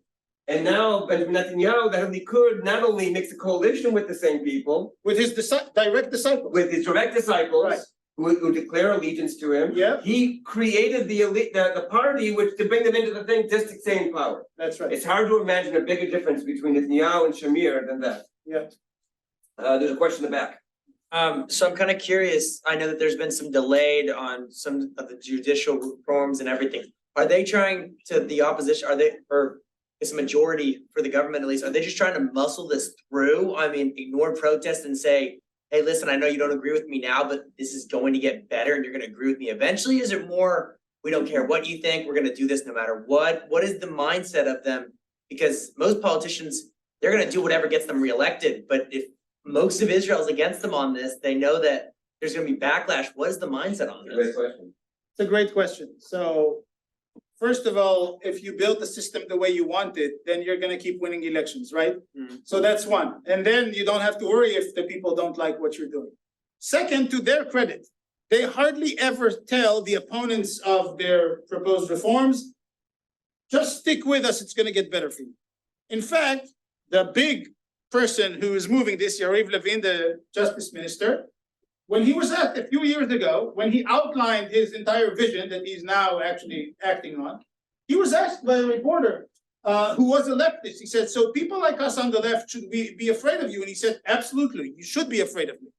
And now Benjamin Netanyahu, the head of Likud, not only makes a coalition with the same people, With his direct disciples. with his direct disciples, Right. who declare allegiance to him. Yeah. He created the elite, the party which to bring them into the thing just to stay in power. That's right. It's hard to imagine a bigger difference between Netanyahu and Shamir than that. Yeah. There's a question in the back. So I'm kind of curious, I know that there's been some delayed on some of the judicial reforms and everything. Are they trying to, the opposition, or it's a majority for the government at least, are they just trying to muscle this through? I mean, ignore protests and say, hey, listen, I know you don't agree with me now, but this is going to get better and you're gonna agree with me eventually? Is it more, we don't care what you think, we're gonna do this no matter what? What is the mindset of them? Because most politicians, they're gonna do whatever gets them reelected, but if most of Israel's against them on this, they know that there's gonna be backlash. What is the mindset on Great this? question. It's a great question. So, first of all, if you build the system the way you want it, then you're gonna keep winning elections, right? Mm. So that's one. And then you don't have to worry if the people don't like what you're doing. Second, to their credit, they hardly ever tell the opponents of their proposed reforms, just stick with us, it's gonna get better for you. In fact, the big person who is moving this, Yariv Levin, the justice minister, when he was asked a few years ago, when he outlined his entire vision that he's now actually acting on, he was asked by a reporter who was a leftist. He said, so people like us on the left, should we be afraid of you? And he said, absolutely, you should be afraid of me.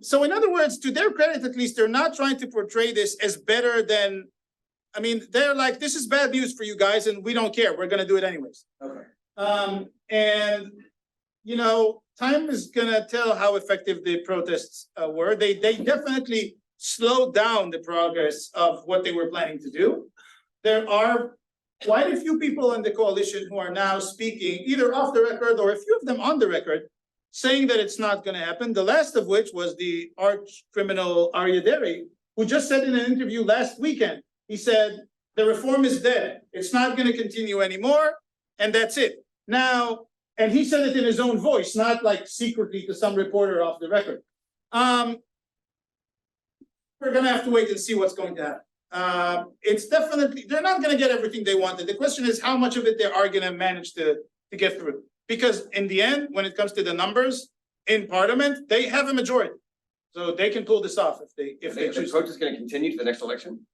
So in other words, to their credit, at least, they're not trying to portray this as better than, I mean, they're like, this is bad news for you guys and we don't care, we're gonna do it anyways. Okay. And you know, time is gonna tell how effective the protests were. They definitely slowed down the progress of what they were planning to do. There are quite a few people in the coalition who are now speaking, either off the record or a few of them on the record, saying that it's not gonna happen. The last of which was the arch criminal Aryeh Deri, who just said in an interview last weekend, he said, the reform is dead. It's not gonna continue anymore, and that's it. Now, and he said it in his own voice, not like secretly to some reporter off the record. We're gonna have to wait and see what's going to happen. It's definitely, they're not gonna get everything they wanted. The question is how much of it they are gonna manage to get through. Because in the end, when it comes to the numbers in parliament, they have a majority. So they can pull this off if they The choose. protest is gonna continue to the next election.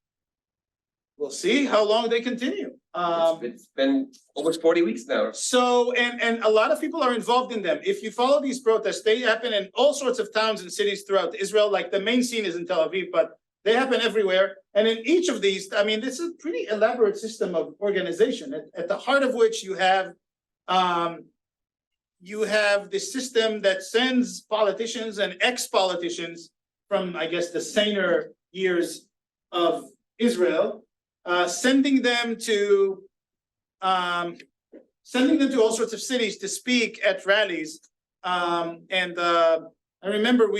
We'll see how long they continue. It's been almost 40 weeks now. So, and a lot of people are involved in them. If you follow these protests, they happen in all sorts of towns and cities throughout Israel. Like the main scene is in Tel Aviv, but they happen everywhere. And in each of these, I mean, this is a pretty elaborate system of organization at the heart of which you have this system that sends politicians and ex-politicians from, I guess, the saner years of Israel, sending them to all sorts of cities to speak at rallies. I remember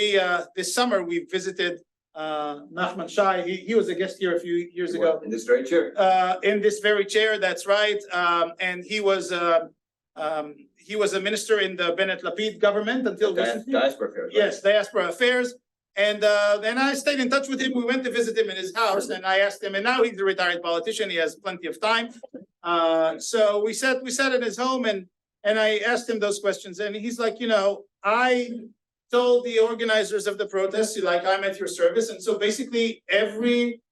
this summer we visited Nachman Shai. He was a guest here a few years ago. In this very chair. In this very chair, that's right. And he was a minister in the Bennett Lapid government until recently. Diaspora affairs. Yes, diaspora affairs. And then I stayed in touch with him. We went to visit him in his house and I asked him, and now he's a retired politician. He has plenty of time. So we sat in his home and I asked him those questions and he's like, you know, I told the organizers of the protests, like, I'm at your service. And so basically every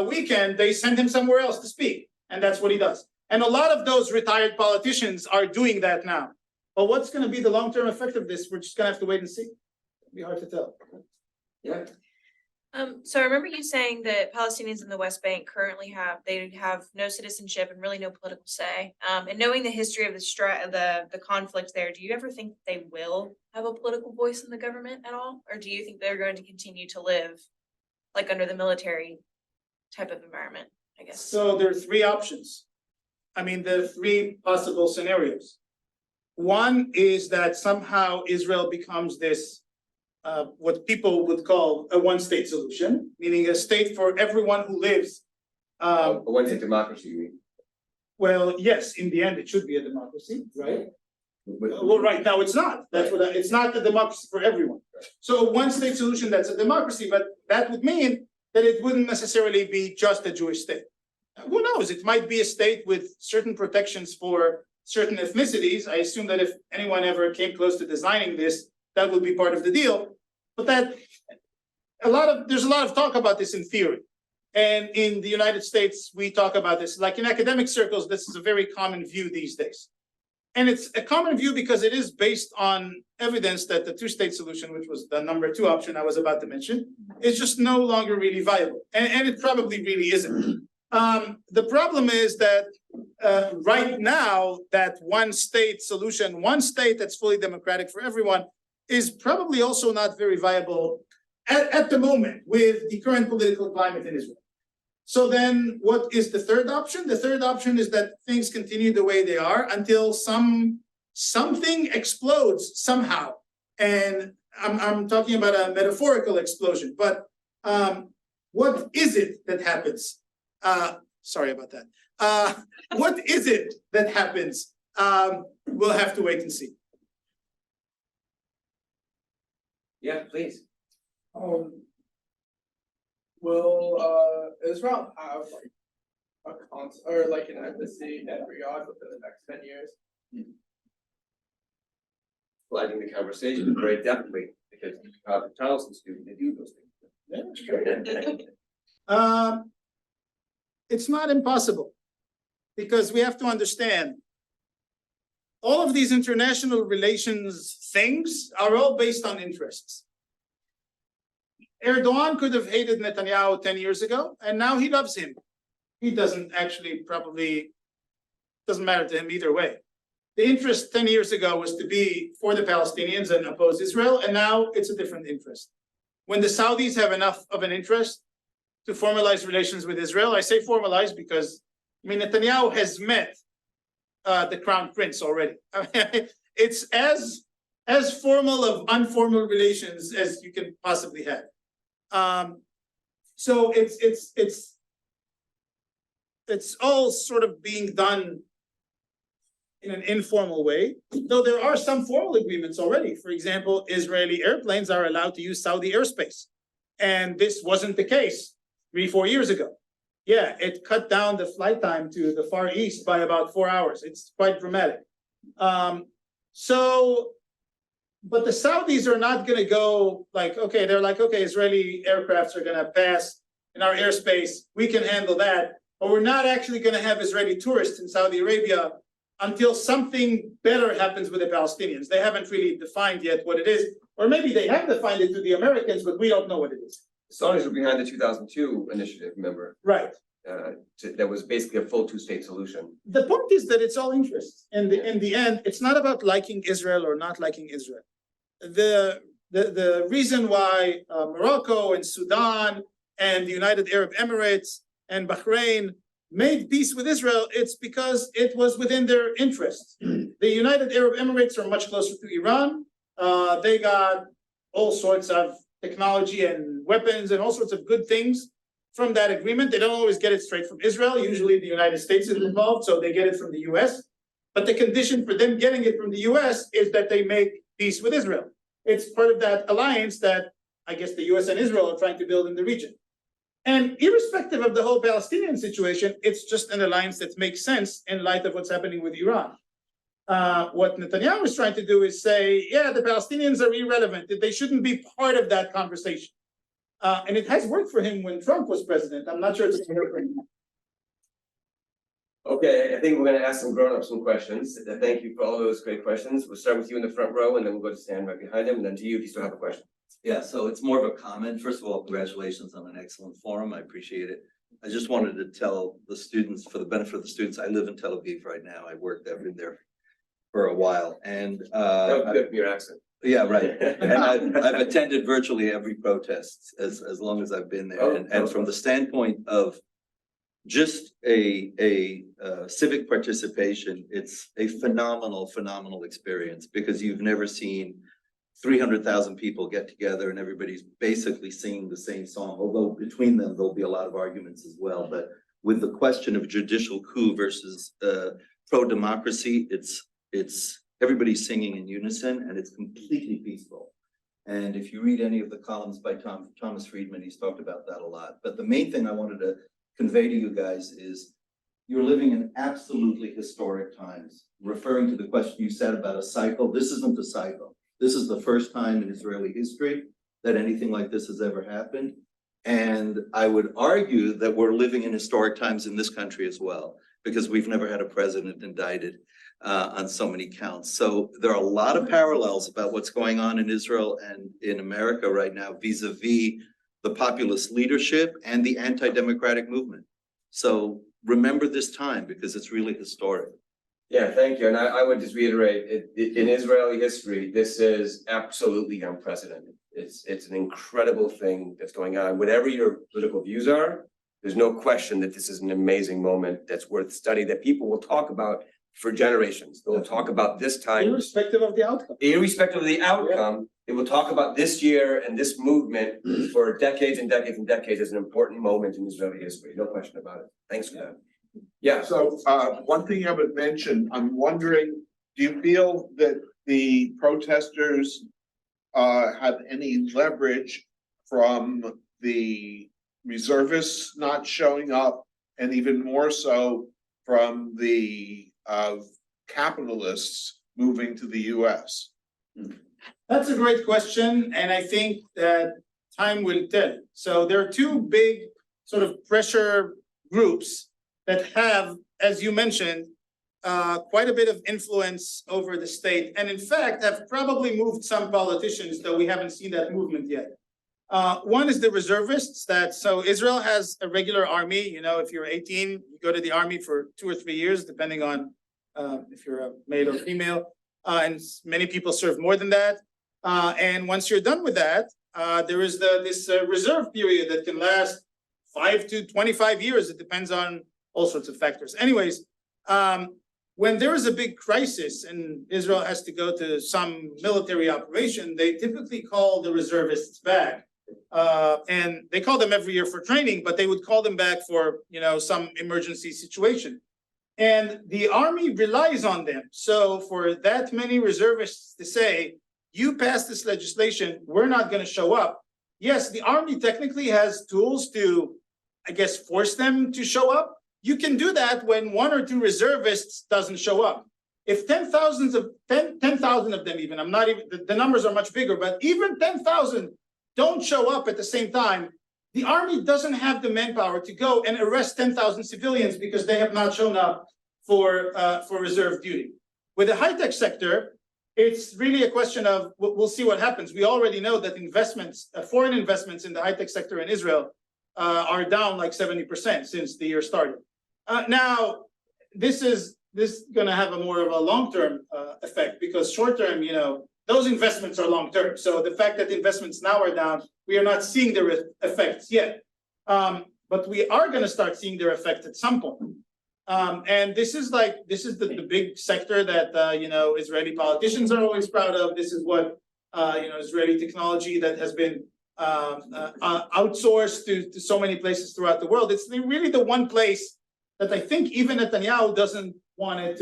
weekend they send him somewhere else to speak. And that's what he does. And a lot of those retired politicians are doing that now. But what's going to be the long-term effect of this? We're just going to have to wait and see. It'll be hard to tell. Yeah. So I remember you saying that Palestinians in the West Bank currently have no citizenship and really no political say. And knowing the history of the conflict there, do you ever think they will have a political voice in the government at all? Or do you think they're going to continue to live like under the military type of environment, I guess? So there are three options. I mean, there are three possible scenarios. One is that somehow Israel becomes this what people would call a one-state solution, meaning a state for everyone who lives. A one-state democracy, you mean? Well, yes, in the end, it should be a democracy, right? Well, right now it's not. It's not a democracy for everyone. So a one-state solution that's a democracy, but that would mean that it wouldn't necessarily be just a Jewish state. Who knows? It might be a state with certain protections for certain ethnicities. I assume that if anyone ever came close to designing this, that would be part of the deal. But there's a lot of talk about this in theory. And in the United States, we talk about this, like in academic circles, this is a very common view these days. And it's a common view because it is based on evidence that the two-state solution, which was the number 2 option I was about to mention, is just no longer really viable. And it probably really isn't. The problem is that right now, that one-state solution, one state that's fully democratic for everyone, is probably also not very viable at the moment with the current political climate in Israel. So then what is the third option? The third option is that things continue the way they are until something explodes somehow. And I'm talking about a metaphorical explosion, but what is it that happens? Sorry about that. What is it that happens? We'll have to wait and see. Yeah, please. Will Israel have like or like an embassy in Riyadh within the next 10 years? Flagging the conversation very definitely, because you have a Townsend student, they do those things. It's not impossible, because we have to understand all of these international relations things are all based on interests. Erdogan could have hated Netanyahu 10 years ago, and now he loves him. He doesn't matter to him either way. The interest 10 years ago was to be for the Palestinians and oppose Israel, and now it's a different interest. When the Saudis have enough of an interest to formalize relations with Israel, I say formalize because, I mean, Netanyahu has met the crown prince already. It's as formal of informal relations as you can possibly have. So it's all sort of being done in an informal way, though there are some formal agreements already. For example, Israeli airplanes are allowed to use Saudi airspace. And this wasn't the case 3-4 years ago. Yeah, it cut down the flight time to the Far East by about 4 hours. It's quite dramatic. But the Saudis are not going to go like, okay, they're like, okay, Israeli aircrafts are going to pass in our airspace. We can handle that. But we're not actually going to have Israeli tourists in Saudi Arabia until something better happens with the Palestinians. They haven't really defined yet what it is. Or maybe they have defined it to the Americans, but we don't know what it is. The Saudis were behind the 2002 initiative, remember? Right. That was basically a full two-state solution. The point is that it's all interests. In the end, it's not about liking Israel or not liking Israel. The reason why Morocco and Sudan and the United Arab Emirates and Bahrain made peace with Israel, it's because it was within their interests. The United Arab Emirates are much closer to Iran. They got all sorts of technology and weapons and all sorts of good things from that agreement. They don't always get it straight from Israel. Usually the United States is involved, so they get it from the US. But the condition for them getting it from the US is that they make peace with Israel. It's part of that alliance that I guess the US and Israel are trying to build in the region. And irrespective of the whole Palestinian situation, it's just an alliance that makes sense in light of what's happening with Iran. What Netanyahu is trying to do is say, yeah, the Palestinians are irrelevant. They shouldn't be part of that conversation. And it has worked for him when Trump was president. I'm not sure it's going to work for him. Okay, I think we're going to ask some grown-ups some questions. Thank you for all those great questions. We'll start with you in the front row, and then we'll go to Stan right behind him, and then to you if you still have a question. Yeah, so it's more of a comment. First of all, congratulations on an excellent forum. I appreciate it. I just wanted to tell the students, for the benefit of the students, I live in Tel Aviv right now. I worked there, been there for a while, and That was good for your accent. yeah, right. And I've attended virtually every protest as long as I've been there. And from the standpoint of just a civic participation, it's a phenomenal experience, because you've never seen 300,000 people get together and everybody's basically singing the same song, although between them there'll be a lot of arguments as well. But with the question of judicial coup versus pro-democracy, it's everybody's singing in unison, and it's completely peaceful. And if you read any of the columns by Thomas Friedman, he's talked about that a lot. But the main thing I wanted to convey to you guys is you're living in absolutely historic times. Referring to the question you said about a cycle, this isn't a cycle. This is the first time in Israeli history that anything like this has ever happened. And I would argue that we're living in historic times in this country as well, because we've never had a president indicted on so many counts. So there are a lot of parallels about what's going on in Israel and in America right now vis-a-vis the populist leadership and the anti-democratic movement. So remember this time because it's really historic. Yeah, thank you. And I would just reiterate, in Israeli history, this is absolutely unprecedented. It's an incredible thing that's going on. Whatever your political views are, there's no question that this is an amazing moment that's worth study, that people will talk about for generations. They'll talk about this time. Irrespective of the outcome. Irrespective of the outcome, they will talk about this year and this movement for decades and decades and decades as an important moment in Israeli history. No question about it. Thanks for that. Yeah. So one thing I would mention, I'm wondering, do you feel that the protesters have any leverage from the reservists not showing up, and even more so from the capitalists moving to the US? That's a great question, and I think that time will tell. So there are two big sort of pressure groups that have, as you mentioned, quite a bit of influence over the state, and in fact have probably moved some politicians, though we haven't seen that movement yet. One is the reservists. So Israel has a regular army. You know, if you're 18, you go to the army for 2 or 3 years, depending on if you're a male or female, and many people serve more than that. And once you're done with that, there is this reserve period that can last 5 to 25 years. It depends on all sorts of factors. Anyways, when there is a big crisis and Israel has to go to some military operation, they typically call the reservists back. And they call them every year for training, but they would call them back for, you know, some emergency situation. And the army relies on them. So for that many reservists to say, you pass this legislation, we're not going to show up. Yes, the army technically has tools to, I guess, force them to show up. You can do that when 1 or 2 reservists doesn't show up. If 10,000 of them even, I'm not even, the numbers are much bigger, but even 10,000 don't show up at the same time, the army doesn't have the manpower to go and arrest 10,000 civilians because they have not shown up for reserve duty. With the high-tech sector, it's really a question of, we'll see what happens. We already know that investments, foreign investments in the high-tech sector in Israel are down like 70% since the year started. Now, this is going to have a more of a long-term effect, because short-term, you know, those investments are long-term. So the fact that investments now are down, we are not seeing their effects yet. But we are going to start seeing their effect at some point. And this is the big sector that, you know, Israeli politicians are always proud of. This is what, you know, Israeli technology that has been outsourced to so many places throughout the world. It's really the one place that I think even Netanyahu doesn't want it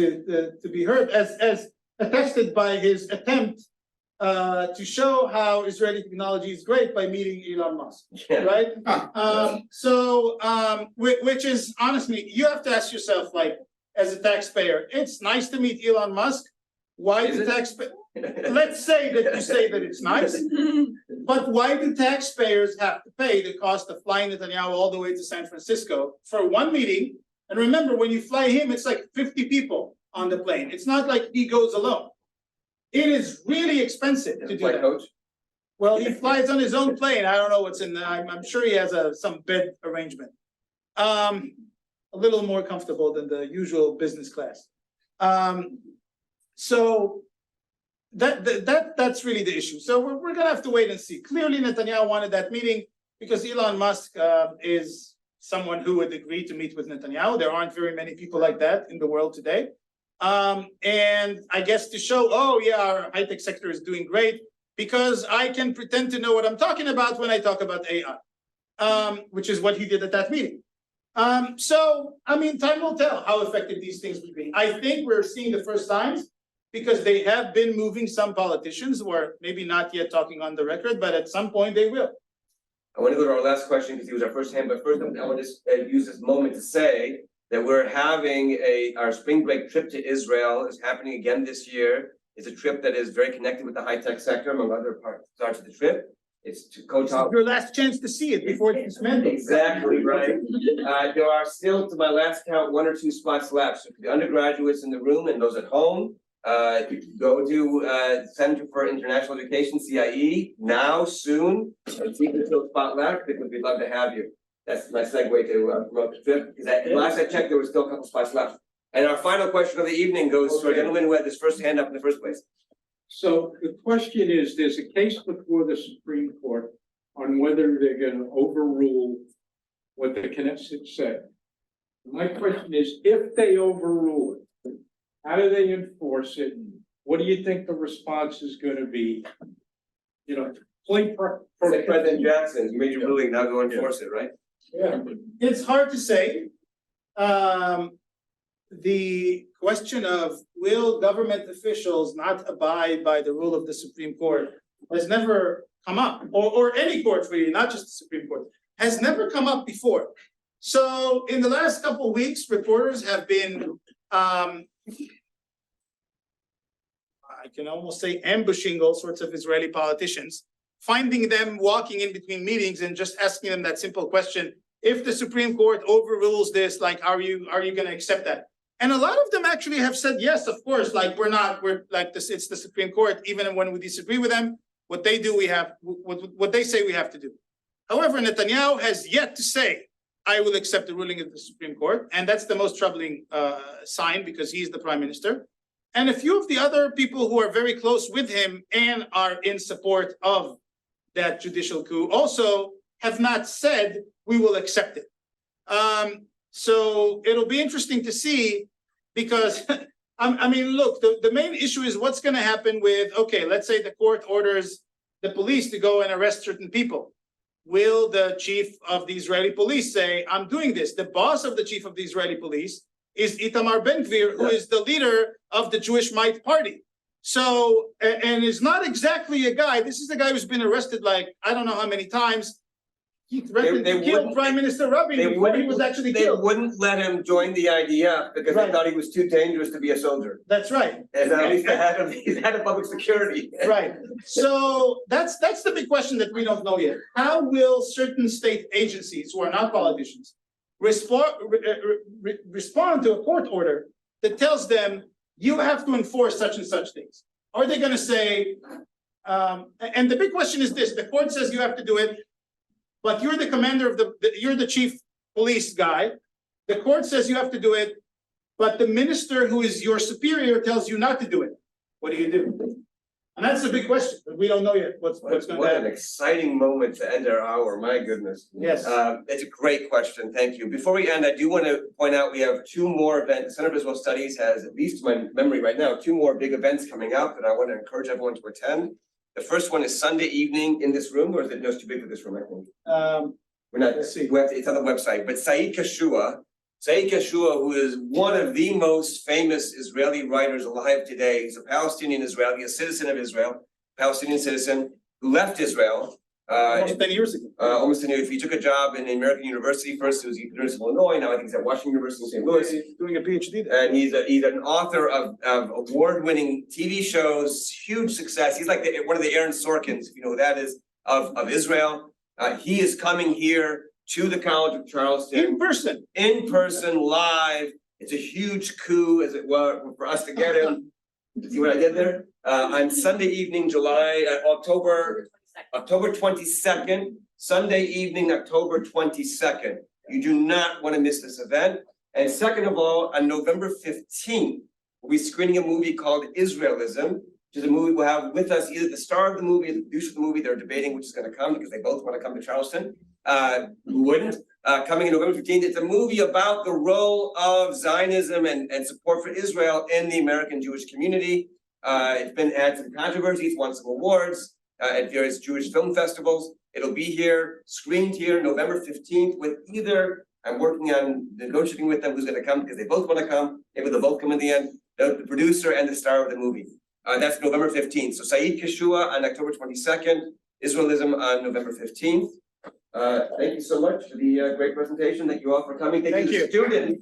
to be heard, as attested by his attempt to show how Israeli technology is great by meeting Elon Musk, right? Which is, honestly, you have to ask yourself, like, as a taxpayer, it's nice to meet Elon Musk. Why do taxpayers? Let's say that you say that it's nice, but why do taxpayers have to pay the cost of flying Netanyahu all the way to San Francisco for one meeting? And remember, when you fly him, it's like 50 people on the plane. It's not like he goes alone. It is really expensive to do that. Coach? Well, he flies on his own plane. I don't know what's in there. I'm sure he has some bed arrangement. A little more comfortable than the usual business class. So that's really the issue. So we're gonna have to wait and see. Clearly, Netanyahu wanted that meeting because Elon Musk is someone who would agree to meet with Netanyahu. There aren't very many people like that in the world today. And I guess to show, oh yeah, our high-tech sector is doing great because I can pretend to know what I'm talking about when I talk about AI, which is what he did at that meeting. So, I mean, time will tell how effective these things will be. I think we're seeing the first signs because they have been moving some politicians who are maybe not yet talking on the record, but at some point they will. I want to go to our last question because he was our first hand, but first I want to use this moment to say that we're having our spring break trip to Israel is happening again this year. It's a trip that is very connected with the high-tech sector, among other parts of the trip. It's to This is co-top. your last chance to see it before it's dismantled. Exactly right. There are still, to my last count, 1 or 2 spots left. So for the undergraduates in the room and those at home, you can go to Center for International Education, CIE, now, soon, and see if there's still a spot left, because we'd love to have you. That's my segue to promote the trip, because last I checked, there was still a couple spots left. And our final question of the evening goes to our gentleman who had this first hand up in the first place. So the question is, there's a case before the Supreme Court on whether they're gonna overrule what the Knesset said. My question is, if they overrule it, how do they enforce it? What do you think the response is gonna be? You know, Like President Jackson, you made your ruling, now go enforce it, right? Yeah. It's hard to say. The question of will government officials not abide by the rule of the Supreme Court has never come up, or any court really, not just the Supreme Court, has never come up before. So in the last couple of weeks, reporters have been I can almost say ambushing all sorts of Israeli politicians, finding them walking in between meetings and just asking them that simple question: if the Supreme Court overrules this, like, are you gonna accept that? And a lot of them actually have said, yes, of course, like we're like this, it's the Supreme Court, even when we disagree with them, what they do, we have, what they say we have to do. However, Netanyahu has yet to say, I will accept the ruling of the Supreme Court, and that's the most troubling sign, because he's the prime minister. And a few of the other people who are very close with him and are in support of that judicial coup also have not said, we will accept it. So it'll be interesting to see, because I mean, look, the main issue is what's gonna happen with, okay, let's say the court orders the police to go and arrest certain people. Will the chief of the Israeli police say, I'm doing this? The boss of the chief of the Israeli police is Itamar Ben-Gvir, who is the leader of the Jewish Might Party. So, and is not exactly a guy, this is the guy who's been arrested like, I don't know how many times. He threatened to kill Prime Minister Rabin before he was actually killed. They wouldn't let him join the IDF because they thought he was too dangerous to be a soldier. That's right. And at least he's head of public security. Right. So that's the big question that we don't know yet. How will certain state agencies who are not politicians respond to a court order that tells them you have to enforce such and such things? Are they going to say, and the big question is this: the court says you have to do it, but you're the commander of you're the chief police guy. The court says you have to do it, but the minister who is your superior tells you not to do it. What do you do? And that's the big question. We don't know yet what's going to What an happen. exciting moment to end our hour, my goodness. Yes. It's a great question, thank you. Before we end, I do want to point out we have 2 more events. The Center for Israel Studies has, at least to my memory right now, 2 more big events coming up that I want to encourage everyone to attend. The first one is Sunday evening in this room, or is it no, it's too big for this room, I think. We're not, Let's see. it's on the website, but Said Kashua, who is one of the most famous Israeli writers alive today. He's a Palestinian Israeli, a citizen of Israel, Palestinian citizen who left Israel. Almost 10 years ago. Almost 10 years. He took a job in American University. First, it was University of Illinois. Now I think he's at Washington University in St. Louis. He's doing a PhD there. And he's an author of award-winning TV shows, huge success. He's like one of the Aaron Sorkins, if you know who that is, of Israel. He is coming here to the College of Charleston. In person, live. It's a huge coup, as it were, for us to get him. See what I did there? On Sunday evening, October 22nd, Sunday evening, October 22nd. You do not want to miss this event. And second of all, on November 15th, we'll be screening a movie called Israelism, which is a movie we'll have with us, either the star of the movie or the producer of the movie. They're debating which is going to come because they both want to come to Charleston. Who wouldn't? Coming in November 15th. It's a movie about the role of Zionism and support for Israel in the American Jewish community. It's had some controversy. It's won some awards at various Jewish film festivals. It'll be here, screened here, November 15th, with either, I'm working on negotiating with them who's going to come because they both want to come. Maybe they'll both come in the end. The producer and the star of the movie. That's November 15th. So Said Kashua on October 22nd, Israelism on November 15th. Thank you so much for the great presentation. Thank you all for coming. Thank you, students.